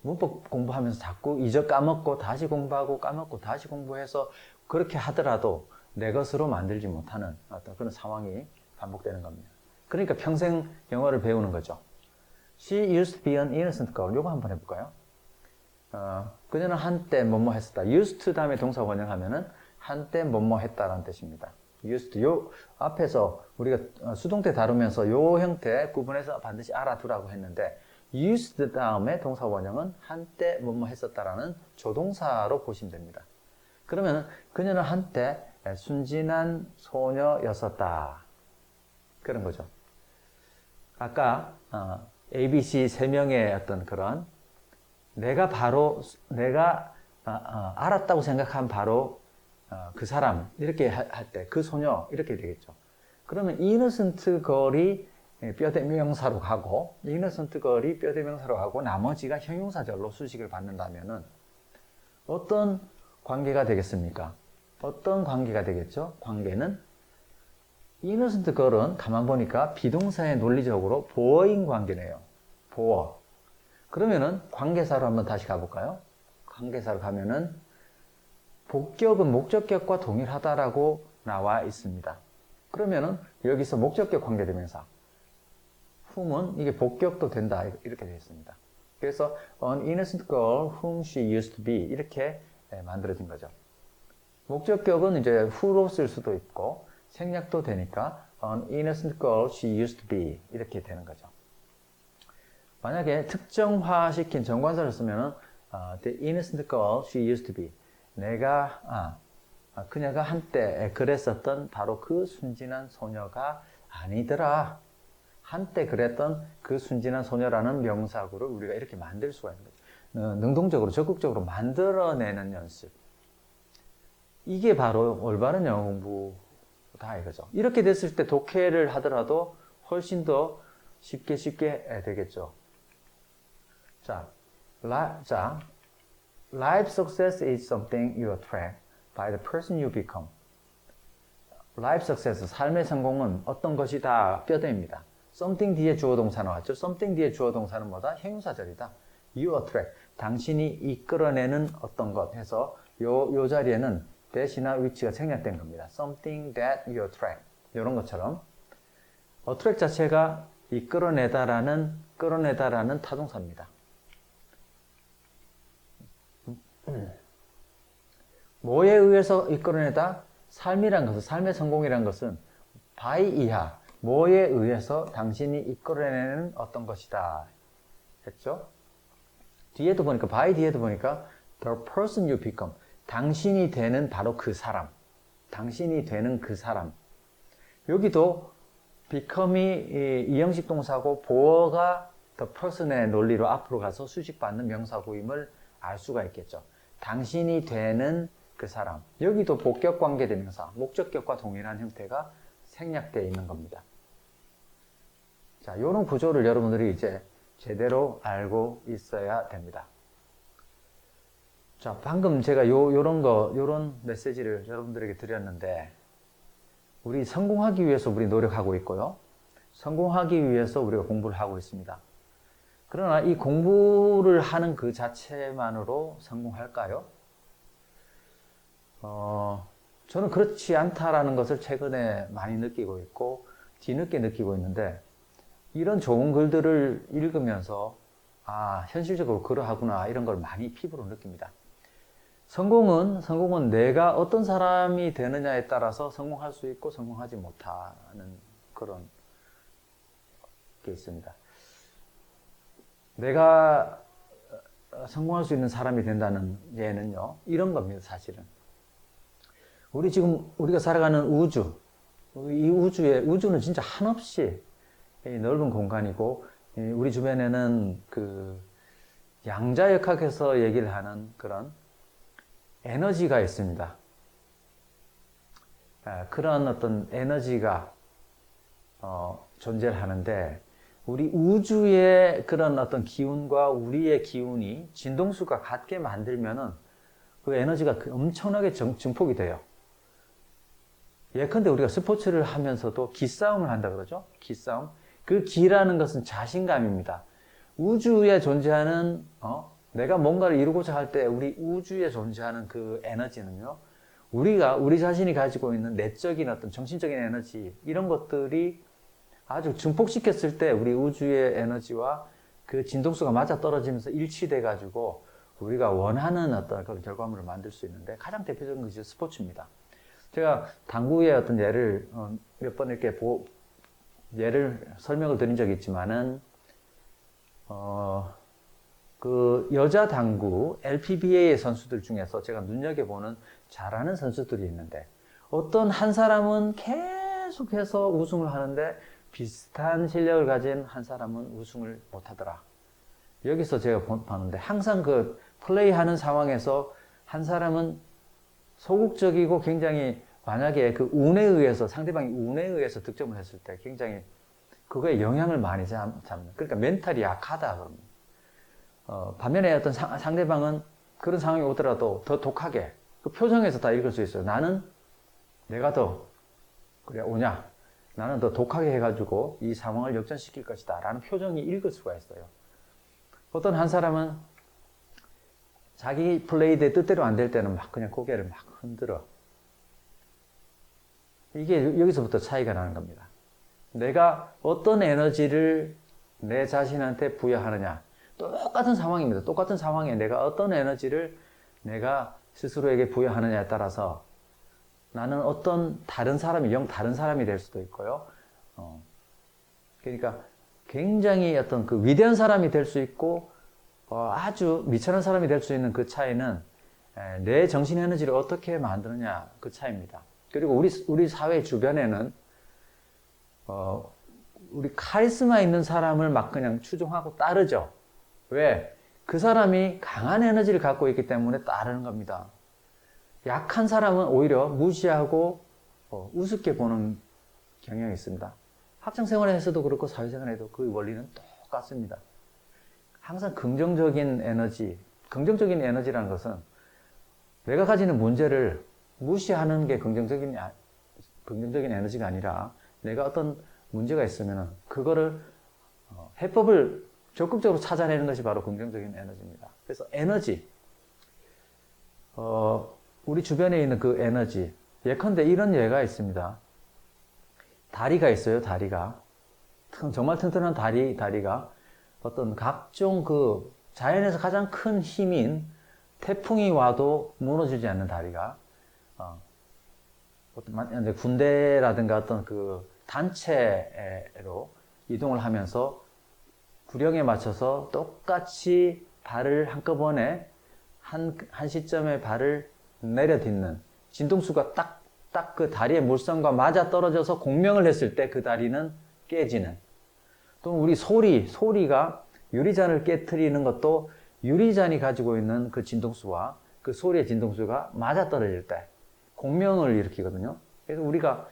문법 공부하면서 자꾸 잊어 까먹고 다시 공부하고 까먹고 다시 공부해서 그렇게 하더라도 내 것으로 만들지 못하는 어떤 그런 상황이 반복되는 겁니다. 그러니까 평생 영어를 배우는 거죠. She used to be an innocent girl. 요거 한번 해볼까요? 그녀는 한때 뭐뭐 했었다. used to 다음에 동사 원형하면은 한때 뭐뭐 했다라는 뜻입니다. used to. 요 앞에서 우리가 수동태 다루면서 요 형태 구분해서 반드시 알아두라고 했는데 used 다음에 동사 원형은 한때 뭐뭐 했었다라는 조동사로 보시면 됩니다. 그러면 그녀는 한때 순진한 소녀였었다. 그런 거죠. 아까 ABC 세 명의 어떤 그런 내가 알았다고 생각한 바로 그 사람 이렇게 할 때 그 소녀 이렇게 되겠죠. 그러면 innocent girl이 뼈대명사로 가고 innocent girl이 뼈대명사로 가고 나머지가 형용사절로 수식을 받는다면은 어떤 관계가 되겠습니까? 어떤 관계가 되겠죠? 관계는 innocent girl은 가만 보니까 비동사의 논리적으로 보어인 관계네요. 보어. 그러면은 관계사로 한번 다시 가볼까요? 관계사로 가면은 복격은 목적격과 동일하다라고 나와 있습니다. 그러면은 여기서 목적격 관계대명사 whom은 이게 복격도 된다 이렇게 되어 있습니다. 그래서 an innocent girl whom she used to be 이렇게 만들어진 거죠. 목적격은 이제 who로 쓸 수도 있고 생략도 되니까 an innocent girl she used to be 이렇게 되는 거죠. 만약에 특정화시킨 정관사를 쓰면은 the innocent girl she used to be 그녀가 한때 그랬었던 바로 그 순진한 소녀가 아니더라. 한때 그랬던 그 순진한 소녀라는 명사구를 우리가 이렇게 만들 수가 있는 거죠. 능동적으로 적극적으로 만들어내는 연습. 이게 바로 올바른 영어 공부다 이거죠. 이렇게 됐을 때 독해를 하더라도 훨씬 더 쉽게 되겠죠. 자, life success is something you attract by the person you become. life success, 삶의 성공은 어떤 것이다 뼈대입니다. something 뒤에 주어 동사 나왔죠. something 뒤에 주어 동사는 뭐다? 형용사절이다. you attract, 당신이 이끌어내는 어떤 것 해서 요 자리에는 that이나 which가 생략된 겁니다. something that you attract 이런 것처럼 attract 자체가 끌어내다라는 타동사입니다. 뭐에 의해서 이끌어내다? 삶이란 것은, 삶의 성공이란 것은 by 이하, 뭐에 의해서 당신이 이끌어내는 어떤 것이다 했죠? 뒤에도 보니까 by 뒤에도 보니까 the person you become, 당신이 되는 바로 그 사람, 당신이 되는 그 사람. 여기도 become이 이형식 동사고 보어가 the person의 논리로 앞으로 가서 수식받는 명사구임을 알 수가 있겠죠. 당신이 되는 그 사람. 여기도 복격 관계대명사, 목적격과 동일한 형태가 생략되어 있는 겁니다. 자, 이런 구조를 여러분들이 이제 제대로 알고 있어야 됩니다. 자, 방금 제가 요런 메시지를 여러분들에게 드렸는데, 우리 성공하기 위해서 우리 노력하고 있고요. 성공하기 위해서 우리가 공부를 하고 있습니다. 그러나 이 공부를 하는 그 자체만으로 성공할까요? 저는 그렇지 않다라는 것을 최근에 많이 느끼고 있고, 뒤늦게 느끼고 있는데, 이런 좋은 글들을 읽으면서, 현실적으로 그러하구나, 이런 걸 많이 피부로 느낍니다. 성공은 내가 어떤 사람이 되느냐에 따라서 성공할 수 있고 성공하지 못하는 그런 게 있습니다. 내가 성공할 수 있는 사람이 된다는 예는요, 이런 겁니다, 사실은. 우리가 살아가는 우주는 진짜 한없이 넓은 공간이고, 우리 주변에는 양자역학에서 얘기를 하는 그런 에너지가 있습니다. 그런 어떤 에너지가 존재를 하는데, 우리 우주의 그런 어떤 기운과 우리의 기운이 진동수가 같게 만들면은 그 에너지가 엄청나게 증폭이 돼요. 예컨대 우리가 스포츠를 하면서도 기싸움을 한다 그러죠? 기싸움. 그 기라는 것은 자신감입니다. 우주에 존재하는, 내가 뭔가를 이루고자 할 때 우리 우주에 존재하는 그 에너지는요, 우리 자신이 가지고 있는 내적인 어떤 정신적인 에너지, 이런 것들이 아주 증폭시켰을 때 우리 우주의 에너지와 그 진동수가 맞아 떨어지면서 일치돼가지고 우리가 원하는 어떤 그런 결과물을 만들 수 있는데, 가장 대표적인 것이 스포츠입니다. 제가 당구의 어떤 예를 몇 번 이렇게 설명을 드린 적이 있지만은, 그 여자 당구 LPBA 선수들 중에서 제가 눈여겨보는 잘하는 선수들이 있는데, 어떤 한 사람은 계속해서 우승을 하는데 비슷한 실력을 가진 한 사람은 우승을 못하더라. 여기서 제가 봤는데, 항상 그 플레이하는 상황에서 한 사람은 소극적이고 굉장히, 만약에 그 상대방이 운에 의해서 득점을 했을 때 굉장히 그거에 영향을 많이 잡는, 그러니까 멘탈이 약하다 그럽니다. 반면에 어떤 상대방은 그런 상황이 오더라도 더 독하게, 그 표정에서 다 읽을 수 있어요. 내가 더, 그래, 오냐. 나는 더 독하게 해가지고 이 상황을 역전시킬 것이다 라는 표정이 읽을 수가 있어요. 어떤 한 사람은 자기 플레이대 뜻대로 안 될 때는 막 그냥 고개를 막 흔들어. 이게 여기서부터 차이가 나는 겁니다. 내가 어떤 에너지를 내 자신한테 부여하느냐. 똑같은 상황입니다. 똑같은 상황에 내가 어떤 에너지를 내가 스스로에게 부여하느냐에 따라서 나는 어떤 다른 사람이, 영 다른 사람이 될 수도 있고요. 그러니까 굉장히 어떤 그 위대한 사람이 될 수 있고, 아주 미천한 사람이 될 수 있는 그 차이는 내 정신 에너지를 어떻게 만드느냐 그 차이입니다. 그리고 우리 사회 주변에는 우리 카리스마 있는 사람을 막 그냥 추종하고 따르죠. 왜? 그 사람이 강한 에너지를 갖고 있기 때문에 따르는 겁니다. 약한 사람은 오히려 무시하고 우습게 보는 경향이 있습니다. 학창생활에서도 그렇고 사회생활에도 그 원리는 똑같습니다. 항상 긍정적인 에너지라는 것은 내가 가지는 문제를 무시하는 게 긍정적인 에너지가 아니라 내가 어떤 문제가 있으면 그거를 해법을 적극적으로 찾아내는 것이 바로 긍정적인 에너지입니다. 그래서 에너지, 우리 주변에 있는 그 에너지, 예컨대 이런 예가 있습니다. 다리가 있어요, 다리가. 정말 튼튼한 다리가 어떤 각종 그 자연에서 가장 큰 힘인 태풍이 와도 무너지지 않는 다리가, 군대라든가 어떤 그 단체로 이동을 하면서 구령에 맞춰서 똑같이 발을 한꺼번에 한 시점에 발을 내려딛는 진동수가 딱 그 다리의 물선과 맞아 떨어져서 공명을 했을 때 그 다리는 깨지는, 또 우리 소리가 유리잔을 깨트리는 것도 유리잔이 가지고 있는 그 진동수와 그 소리의 진동수가 맞아 떨어질 때 공명을 일으키거든요. 그래서 우리가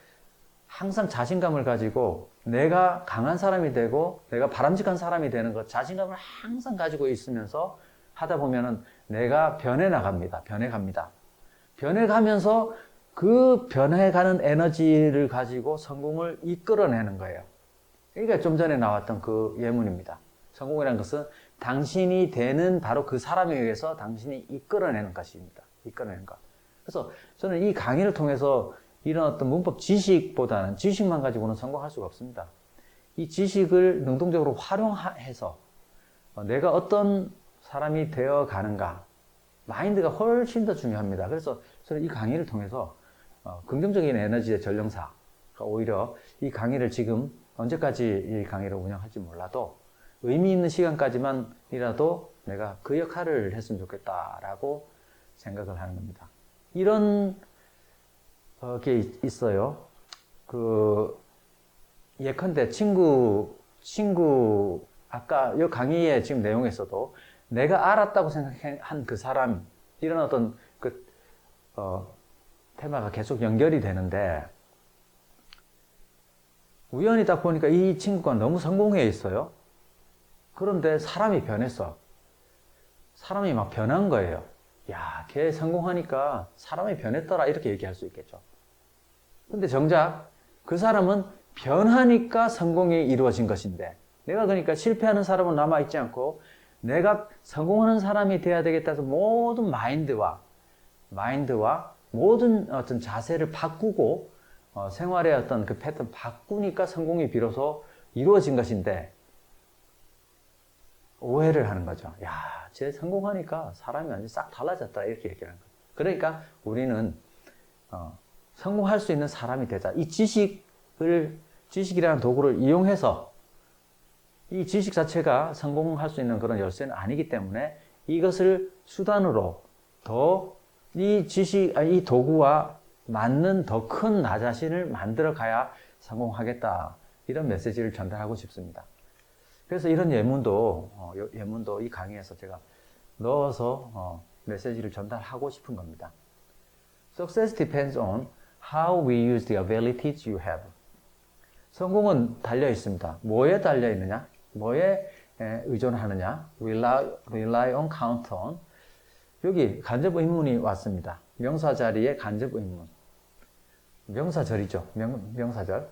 항상 자신감을 가지고 내가 강한 사람이 되고 내가 바람직한 사람이 되는 것, 자신감을 항상 가지고 있으면서 하다 보면은 내가 변해갑니다. 변해가면서 그 변해가는 에너지를 가지고 성공을 이끌어내는 거예요. 그러니까 좀 전에 나왔던 그 예문입니다. 성공이라는 것은 당신이 되는 바로 그 사람에 의해서 당신이 이끌어내는 것입니다. 이끌어내는 것. 그래서 저는 이 강의를 통해서 이런 어떤 문법 지식보다는 지식만 가지고는 성공할 수가 없습니다. 이 지식을 능동적으로 활용해서 내가 어떤 사람이 되어 가는가, 마인드가 훨씬 더 중요합니다. 그래서 저는 이 강의를 통해서 긍정적인 에너지의 전령사가 오히려 이 강의를 지금 언제까지 이 강의를 운영할지 몰라도 의미 있는 시간까지만이라도 내가 그 역할을 했으면 좋겠다라고 생각을 하는 겁니다. 이런 게 있어요. 예컨대 친구, 아까 이 강의의 지금 내용에서도 내가 알았다고 생각한 그 사람, 이런 어떤 테마가 계속 연결이 되는데, 우연히 딱 보니까 이 친구가 너무 성공해 있어요. 그런데 사람이 변했어. 사람이 막 변한 거예요. 야, 걔 성공하니까 사람이 변했더라, 이렇게 얘기할 수 있겠죠. 근데 정작 그 사람은 변하니까 성공이 이루어진 것인데, 내가 그러니까 실패하는 사람은 남아있지 않고 내가 성공하는 사람이 돼야 되겠다 해서 모든 마인드와 모든 어떤 자세를 바꾸고 생활의 어떤 그 패턴 바꾸니까 성공이 비로소 이루어진 것인데, 오해를 하는 거죠. 야, 쟤 성공하니까 사람이 완전 싹 달라졌다, 이렇게 얘기하는 거예요. 그러니까 우리는 성공할 수 있는 사람이 되자. 이 지식이라는 도구를 이용해서, 이 지식 자체가 성공할 수 있는 그런 열쇠는 아니기 때문에 이것을 수단으로 이 도구와 맞는 더 큰 나 자신을 만들어 가야 성공하겠다. 이런 메시지를 전달하고 싶습니다. 그래서 이런 예문도 이 강의에서 제가 넣어서 메시지를 전달하고 싶은 겁니다. Success depends on how we use the abilities you have. 성공은 달려 있습니다. 뭐에 달려 있느냐? 뭐에 의존하느냐? Rely on, count on. 여기 간접 의문이 왔습니다. 명사 자리에 간접 의문. 명사절이죠. 명사절.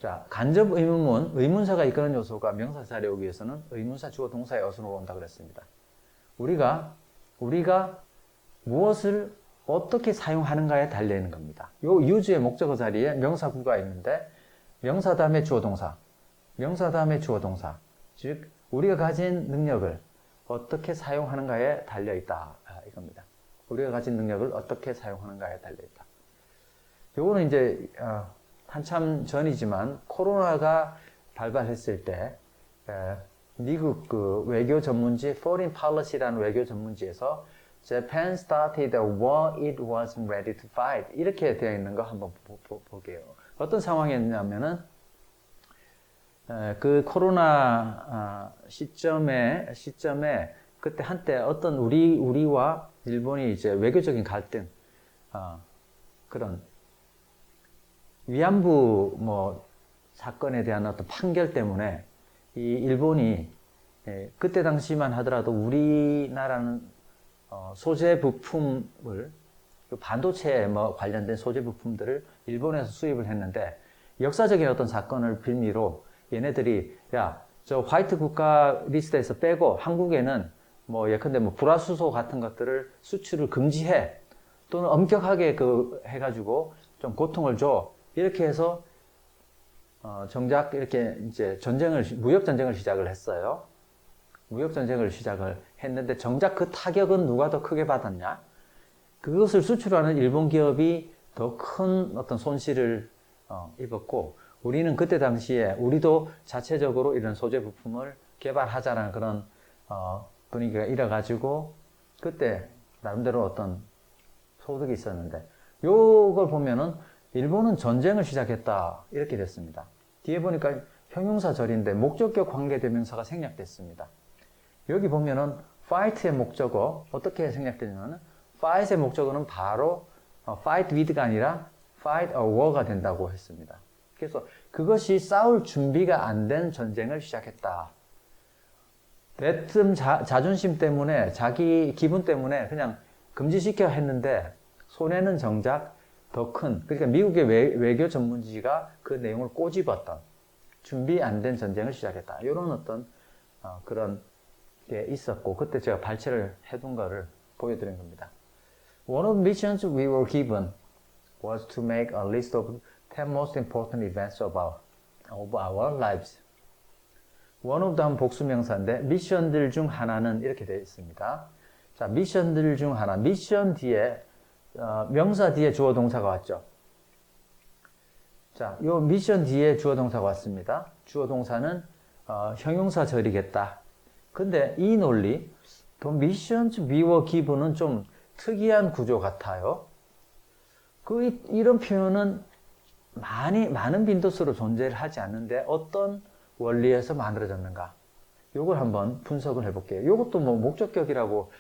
자, 간접 의문문, 의문사가 이끄는 요소가 명사 자리에 오기 위해서는 의문사 주어 동사의 어순으로 온다 그랬습니다. 우리가 무엇을 어떻게 사용하는가에 달려 있는 겁니다. 요 유주의 목적어 자리에 명사구가 있는데 명사 다음에 주어 동사, 명사 다음에 주어 동사, 즉 우리가 가진 능력을 어떻게 사용하는가에 달려 있다 이겁니다. 우리가 가진 능력을 어떻게 사용하는가에 달려 있다. 요거는 이제 한참 전이지만 코로나가 발발했을 때 미국 그 외교 전문지 Foreign Policy라는 외교 전문지에서 Japan started a war it wasn't ready to fight 이렇게 되어 있는 거 한번 볼게요. 어떤 상황이었냐면은 그 코로나 시점에 그때 한때 어떤 우리와 일본이 이제 외교적인 갈등 그런 위안부 뭐 사건에 대한 어떤 판결 때문에 이 일본이 그때 당시만 하더라도 우리나라는 소재 부품을 반도체 뭐 관련된 소재 부품들을 일본에서 수입을 했는데 역사적인 어떤 사건을 빌미로 얘네들이 야, 저 화이트 국가 리스트에서 빼고 한국에는 뭐 예컨대 뭐 불화수소 같은 것들을 수출을 금지해 또는 엄격하게 해가지고 좀 고통을 줘 이렇게 해서 정작 이렇게 이제 무역 전쟁을 시작을 했어요. 무역 전쟁을 시작을 했는데 정작 그 타격은 누가 더 크게 받았냐? 그것을 수출하는 일본 기업이 더 큰 어떤 손실을 입었고 우리는 그때 당시에 우리도 자체적으로 이런 소재 부품을 개발하자라는 그런 분위기가 일어가지고 그때 나름대로 어떤 소득이 있었는데 요걸 보면은 일본은 전쟁을 시작했다 이렇게 됐습니다. 뒤에 보니까 형용사절인데 목적격 관계대명사가 생략됐습니다. 여기 보면은 fight의 목적어 어떻게 생략되냐면 fight의 목적어는 바로 fight with가 아니라 fight a war가 된다고 했습니다. 그래서 그것이 싸울 준비가 안 된 전쟁을 시작했다. 대뜸 자존심 때문에 자기 기분 때문에 그냥 금지시켜 했는데 손해는 정작 더 큰, 그러니까 미국의 외교 전문지가 그 내용을 꼬집었던 준비 안 된 전쟁을 시작했다. 이런 어떤 그런 게 있었고 그때 제가 발췌를 해둔 거를 보여드린 겁니다. One of the missions we were given was to make a list of 10 most important events of our lives. One of them 복수명사인데 미션들 중 하나는 이렇게 되어 있습니다. 자, 미션들 중 하나, 미션 뒤에 명사 뒤에 주어 동사가 왔죠. 자, 요 미션 뒤에 주어 동사가 왔습니다. 주어 동사는 형용사절이겠다. 근데 이 논리, The missions we were given은 좀 특이한 구조 같아요. 이런 표현은 많은 빈도수로 존재를 하지 않는데 어떤 원리에서 만들어졌는가? 요걸 한번 분석을 해볼게요. 요것도 뭐 목적격이라고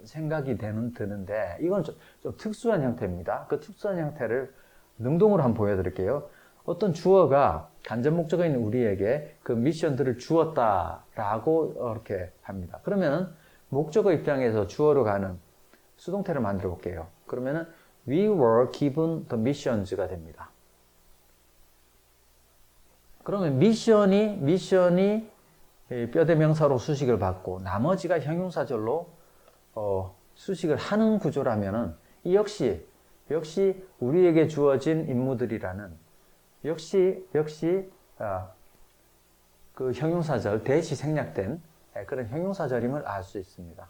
생각이 드는데 이건 좀 특수한 형태입니다. 그 특수한 형태를 능동으로 한번 보여드릴게요. 어떤 주어가 간접 목적어인 우리에게 그 미션들을 주었다라고 이렇게 합니다. 그러면 목적어 입장에서 주어로 가는 수동태를 만들어 볼게요. 그러면은 we were given the missions가 됩니다. 그러면 미션이 뼈대명사로 수식을 받고 나머지가 형용사절로 수식을 하는 구조라면은 이 역시 우리에게 주어진 임무들이라는 역시 그 형용사절 대시 생략된 그런 형용사절임을 알 수 있습니다.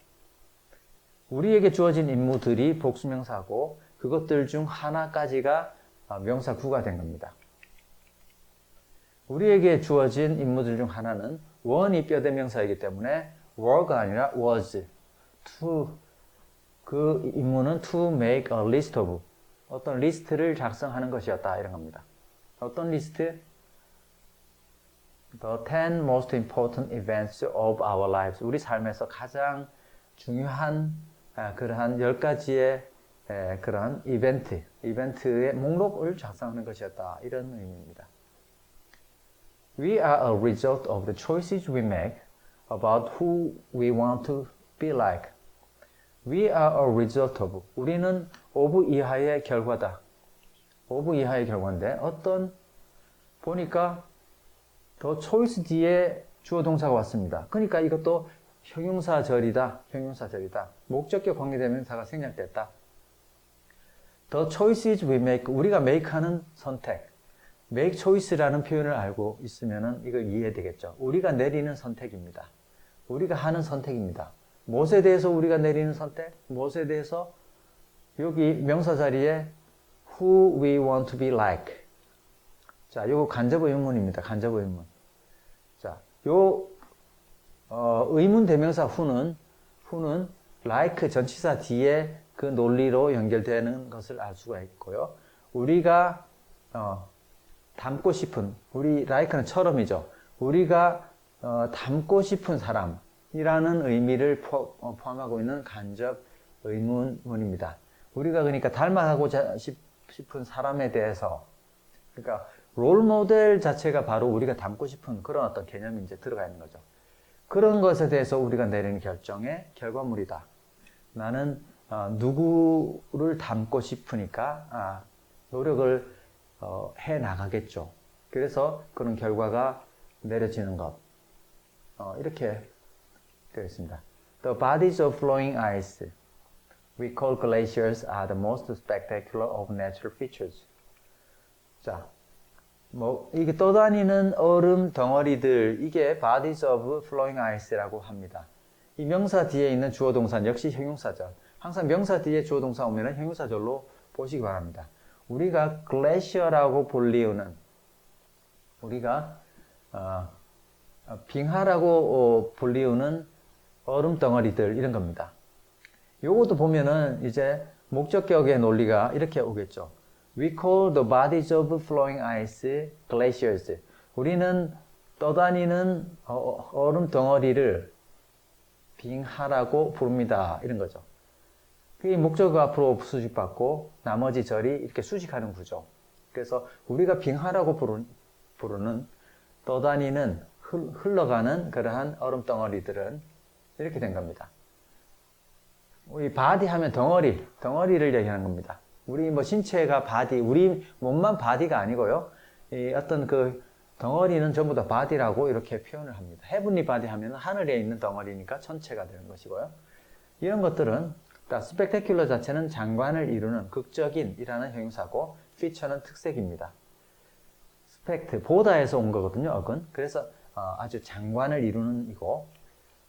우리에게 주어진 임무들이 복수명사고 그것들 중 하나까지가 명사구가 된 겁니다. 우리에게 주어진 임무들 중 하나는 원이 뼈대명사이기 때문에 were가 아니라 was. 그 임무는 to make a list of. 어떤 리스트를 작성하는 것이었다 이런 겁니다. 어떤 리스트? The 10 most important events of our lives. 우리 삶에서 가장 중요한 그러한 10가지의 그런 이벤트의 목록을 작성하는 것이었다 이런 의미입니다. We are a result of the choices we make about who we want to be like. We are a result of. 우리는 of 이하의 결과다. of 이하의 결과인데 어떤 보니까 더 choice 뒤에 주어 동사가 왔습니다. 그러니까 이것도 형용사절이다. 형용사절이다. 목적격 관계대명사가 생략됐다. The choices we make, 우리가 make하는 선택. make choice라는 표현을 알고 있으면 이걸 이해되겠죠. 우리가 내리는 선택입니다. 우리가 하는 선택입니다. 무엇에 대해서 우리가 내리는 선택? 무엇에 대해서? 여기 명사 자리에 who we want to be like. 자, 요거 간접 의문입니다. 간접 의문. 자, 요 의문 대명사 who는 like 전치사 뒤에 그 논리로 연결되는 것을 알 수가 있고요. 우리가 닮고 싶은, 우리 like는 처럼이죠. 우리가 닮고 싶은 사람이라는 의미를 포함하고 있는 간접 의문문입니다. 우리가 그러니까 닮아가고 싶은 사람에 대해서, 그러니까 롤 모델 자체가 바로 우리가 닮고 싶은 그런 어떤 개념이 이제 들어가 있는 거죠. 그런 것에 대해서 우리가 내리는 결정의 결과물이다. 나는 누구를 닮고 싶으니까 노력을 해 나가겠죠. 그래서 그런 결과가 내려지는 것. 이렇게 되어 있습니다. The bodies of flowing ice we call glaciers are the most spectacular of natural features. 자, 이게 떠다니는 얼음 덩어리들, 이게 bodies of flowing ice라고 합니다. 이 명사 뒤에 있는 주어 동사는 역시 형용사절. 항상 명사 뒤에 주어 동사 오면 형용사절로 보시기 바랍니다. 우리가 글래시어라고 불리우는, 우리가 빙하라고 불리우는 얼음 덩어리들, 이런 겁니다. 요것도 보면은 이제 목적격의 논리가 이렇게 오겠죠. We call the bodies of flowing ice glaciers. 우리는 떠다니는 얼음 덩어리를 빙하라고 부릅니다. 이런 거죠. 이 목적어 앞으로 수식받고 나머지 절이 이렇게 수식하는 구조. 그래서 우리가 빙하라고 부르는 떠다니는 흘러가는 그러한 얼음 덩어리들은 이렇게 된 겁니다. 우리 바디 하면 덩어리를 얘기하는 겁니다. 우리 신체가 바디, 우리 몸만 바디가 아니고요. 어떤 그 덩어리는 전부 다 바디라고 이렇게 표현을 합니다. 헤븐리 바디 하면 하늘에 있는 덩어리니까 전체가 되는 것이고요. 이런 것들은 스펙테큘러 자체는 장관을 이루는 극적인이라는 형용사고 feature는 특색입니다. 스펙트, 보다에서 온 거거든요. 어근. 그래서 아주 장관을 이루는 이고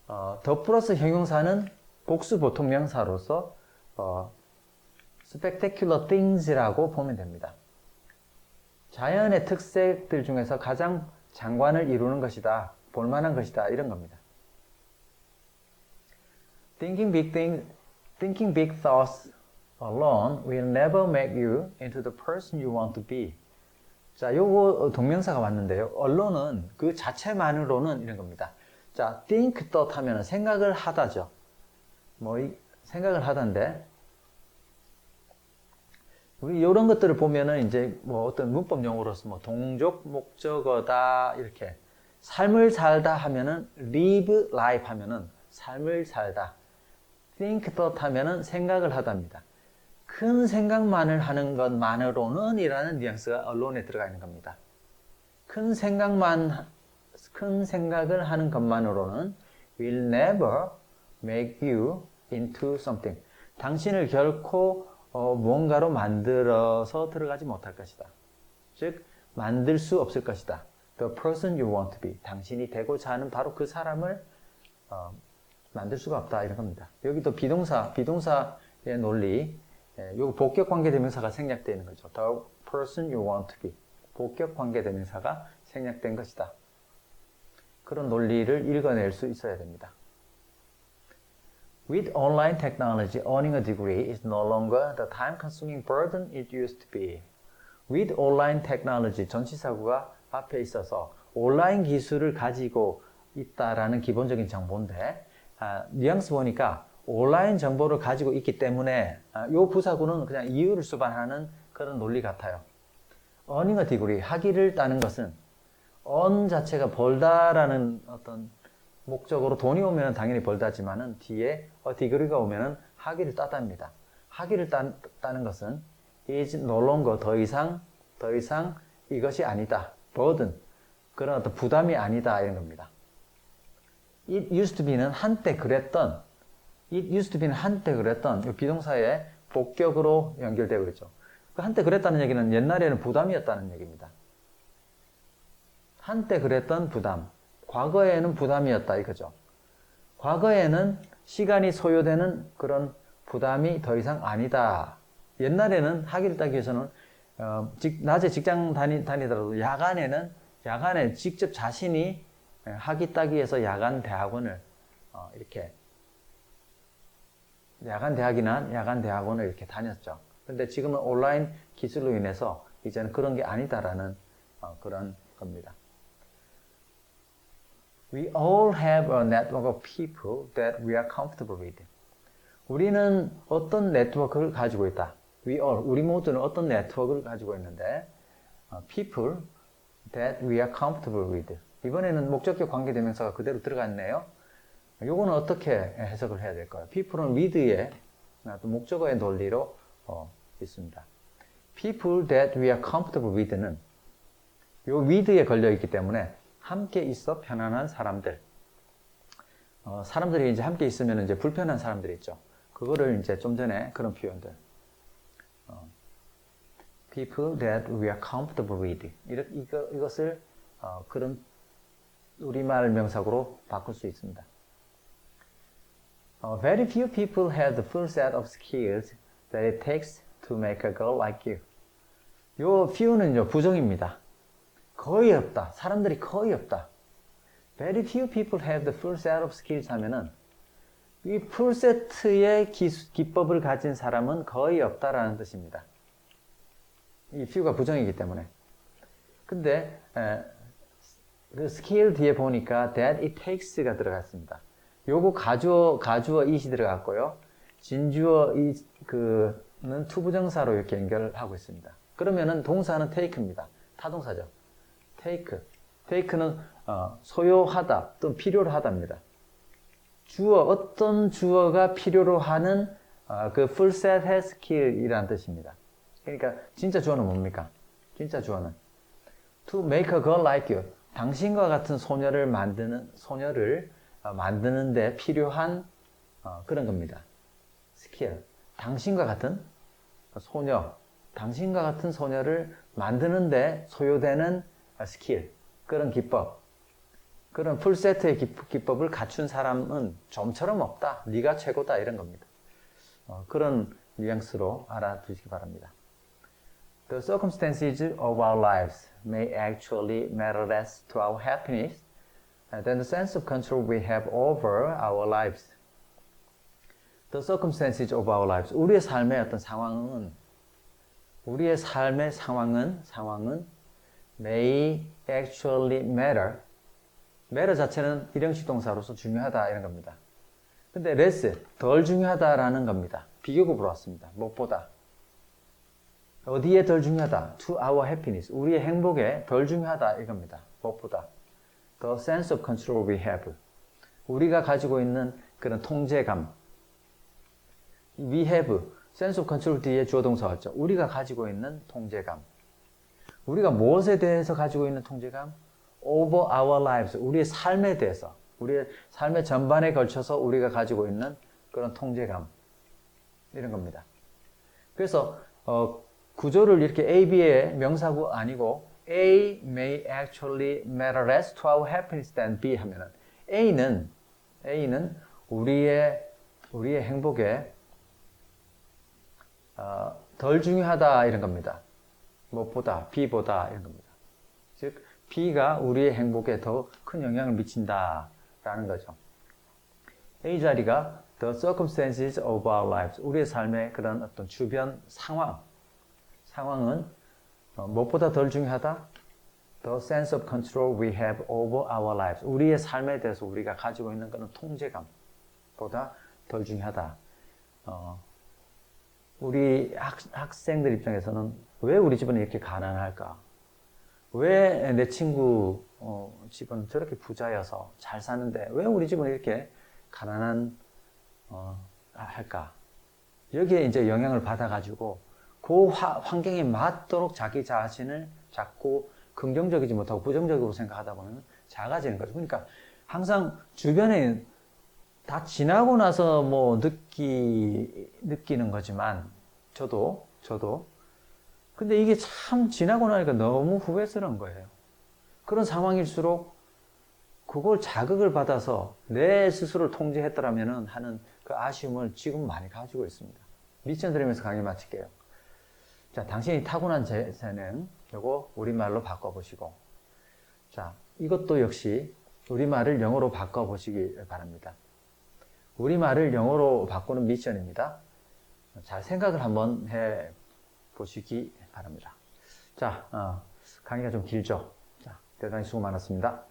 더 플러스 형용사는 복수 보통 명사로서 spectacular things라고 보면 됩니다. 자연의 특색들 중에서 가장 장관을 이루는 것이다, 볼만한 것이다, 이런 겁니다. Thinking big thoughts alone will never make you into the person you want to be. 자, 요거 동명사가 왔는데요. allone은 그 자체만으로는 이런 겁니다. 자, think thought 하면은 생각을 하다죠. 생각을 하던데, 우리 이런 것들을 보면은 이제 어떤 문법 용어로서 동족 목적어다, 이렇게 삶을 살다 하면은 live life 하면은 삶을 살다, think thought 하면은 생각을 하답니다. 큰 생각만을 하는 것만으로는 이라는 뉘앙스가 언론에 들어가 있는 겁니다. 큰 생각을 하는 것만으로는 will never make you into something. 당신을 결코 무언가로 만들어서 들어가지 못할 것이다. 즉, 만들 수 없을 것이다. The person you want to be. 당신이 되고자 하는 바로 그 사람을 만들 수가 없다. 이런 겁니다. 여기도 비동사의 논리, 요거 복격 관계대명사가 생략되어 있는 거죠. The person you want to be. 복격 관계대명사가 생략된 것이다. 그런 논리를 읽어낼 수 있어야 됩니다. With online technology, earning a degree is no longer the time-consuming burden it used to be. With online technology, 전치사구가 앞에 있어서 온라인 기술을 가지고 있다라는 기본적인 정보인데, 뉘앙스 보니까 온라인 정보를 가지고 있기 때문에 이 부사구는 그냥 이유를 수반하는 그런 논리 같아요. earning a degree, 학위를 따는 것은 earn 자체가 벌다라는 어떤 목적으로 돈이 오면 당연히 벌다지만은 뒤에 degree가 오면은 학위를 따답니다. 학위를 따는 것은 is no longer 더 이상 이것이 아니다. burden, 그런 어떤 부담이 아니다 이런 겁니다. It used to be는 한때 그랬던, it used to be는 한때 그랬던 이 비동사의 복격으로 연결되고 있죠. 한때 그랬다는 얘기는 옛날에는 부담이었다는 얘기입니다. 한때 그랬던 부담, 과거에는 부담이었다 이거죠. 과거에는 시간이 소요되는 그런 부담이 더 이상 아니다. 옛날에는 학위를 따기 위해서는 낮에 직장 다니더라도 야간에 직접 자신이 학위 따기 위해서 야간 대학원을 이렇게 야간 대학이나 야간 대학원을 이렇게 다녔죠. 근데 지금은 온라인 기술로 인해서 이제는 그런 게 아니다라는 그런 겁니다. We all have a network of people that we are comfortable with. 우리는 어떤 네트워크를 가지고 있다. 우리 모두는 어떤 네트워크를 가지고 있는데 people that we are comfortable with. 이번에는 목적격 관계대명사가 그대로 들어갔네요. 요거는 어떻게 해석을 해야 될까요? people은 with의 또 목적어의 논리로 있습니다. people that we are comfortable with는 요 with에 걸려 있기 때문에 함께 있어 편안한 사람들. 사람들이 이제 함께 있으면 이제 불편한 사람들이 있죠. 그거를 이제 좀 전에 그런 표현들. people that we are comfortable with. 이것을 그런 우리말 명사구로 바꿀 수 있습니다. Very few people have the full set of skills that it takes to make a girl like you. 요 few는요 부정입니다. 거의 없다. 사람들이 거의 없다. Very few people have the full set of skills 하면은 이 풀 세트의 기법을 가진 사람은 거의 없다라는 뜻입니다. 이 few가 부정이기 때문에. 근데 그 스킬 뒤에 보니까 that it takes가 들어갔습니다. 요거 가주어 it이 들어갔고요. 진주어 는 투부정사로 이렇게 연결하고 있습니다. 그러면은 동사는 take입니다. 타동사죠. take는 소요하다 또는 필요로 하다입니다. 어떤 주어가 필요로 하는 그 full set has skill이라는 뜻입니다. 그러니까 진짜 주어는 뭡니까? 진짜 주어는 to make a girl like you. 당신과 같은 소녀를 만드는데 필요한 그런 겁니다. 스킬. 당신과 같은 소녀를 만드는데 소요되는 스킬. 그런 기법. 그런 풀세트의 기법을 갖춘 사람은 좀처럼 없다. 네가 최고다. 이런 겁니다. 그런 뉘앙스로 알아두시기 바랍니다. The circumstances of our lives may actually matter less to our happiness than the sense of control we have over our lives. The circumstances of our lives. 우리의 삶의 어떤 상황은 may actually matter. matter 자체는 일형식 동사로서 중요하다 이런 겁니다. 근데 less, 덜 중요하다라는 겁니다. 비교급으로 왔습니다. 무엇보다. 어디에 덜 중요하다? To our happiness. 우리의 행복에 덜 중요하다 이겁니다. 무엇보다. The sense of control we have. 우리가 가지고 있는 그런 통제감. We have. sense of control 뒤에 주어 동사 왔죠. 우리가 가지고 있는 통제감. 우리가 무엇에 대해서 가지고 있는 통제감? Over our lives. 우리의 삶에 대해서. 우리의 삶의 전반에 걸쳐서 우리가 가지고 있는 그런 통제감. 이런 겁니다. 그래서 구조를 이렇게 A, B의 명사구 아니고 A may actually matter less to our happiness than B 하면은 A는 우리의 행복에 덜 중요하다 이런 겁니다. 무엇보다 B보다 이런 겁니다. 즉 B가 우리의 행복에 더 큰 영향을 미친다라는 거죠. A 자리가 the circumstances of our lives. 우리의 삶의 그런 어떤 주변 상황은 무엇보다 덜 중요하다? The sense of control we have over our lives. 우리의 삶에 대해서 우리가 가지고 있는 그런 통제감보다 덜 중요하다. 우리 학생들 입장에서는 왜 우리 집은 이렇게 가난할까? 왜 내 친구 집은 저렇게 부자여서 잘 사는데 왜 우리 집은 이렇게 가난한 할까? 여기에 이제 영향을 받아가지고 그 환경에 맞도록 자기 자신을 자꾸 긍정적이지 못하고 부정적으로 생각하다 보면 작아지는 거죠. 그러니까 항상 주변에 다 지나고 나서 뭐 느끼는 거지만 저도 근데 이게 참 지나고 나니까 너무 후회스러운 거예요. 그런 상황일수록 그걸 자극을 받아서 내 스스로를 통제했더라면 하는 그 아쉬움을 지금 많이 가지고 있습니다. 미션 드리면서 강의 마칠게요. 자, 당신이 타고난 재능, 요거 우리말로 바꿔보시고, 자, 이것도 역시 우리말을 영어로 바꿔보시기 바랍니다. 우리말을 영어로 바꾸는 미션입니다. 잘 생각을 한번 해 보시기 바랍니다. 자, 강의가 좀 길죠? 자, 대단히 수고 많았습니다.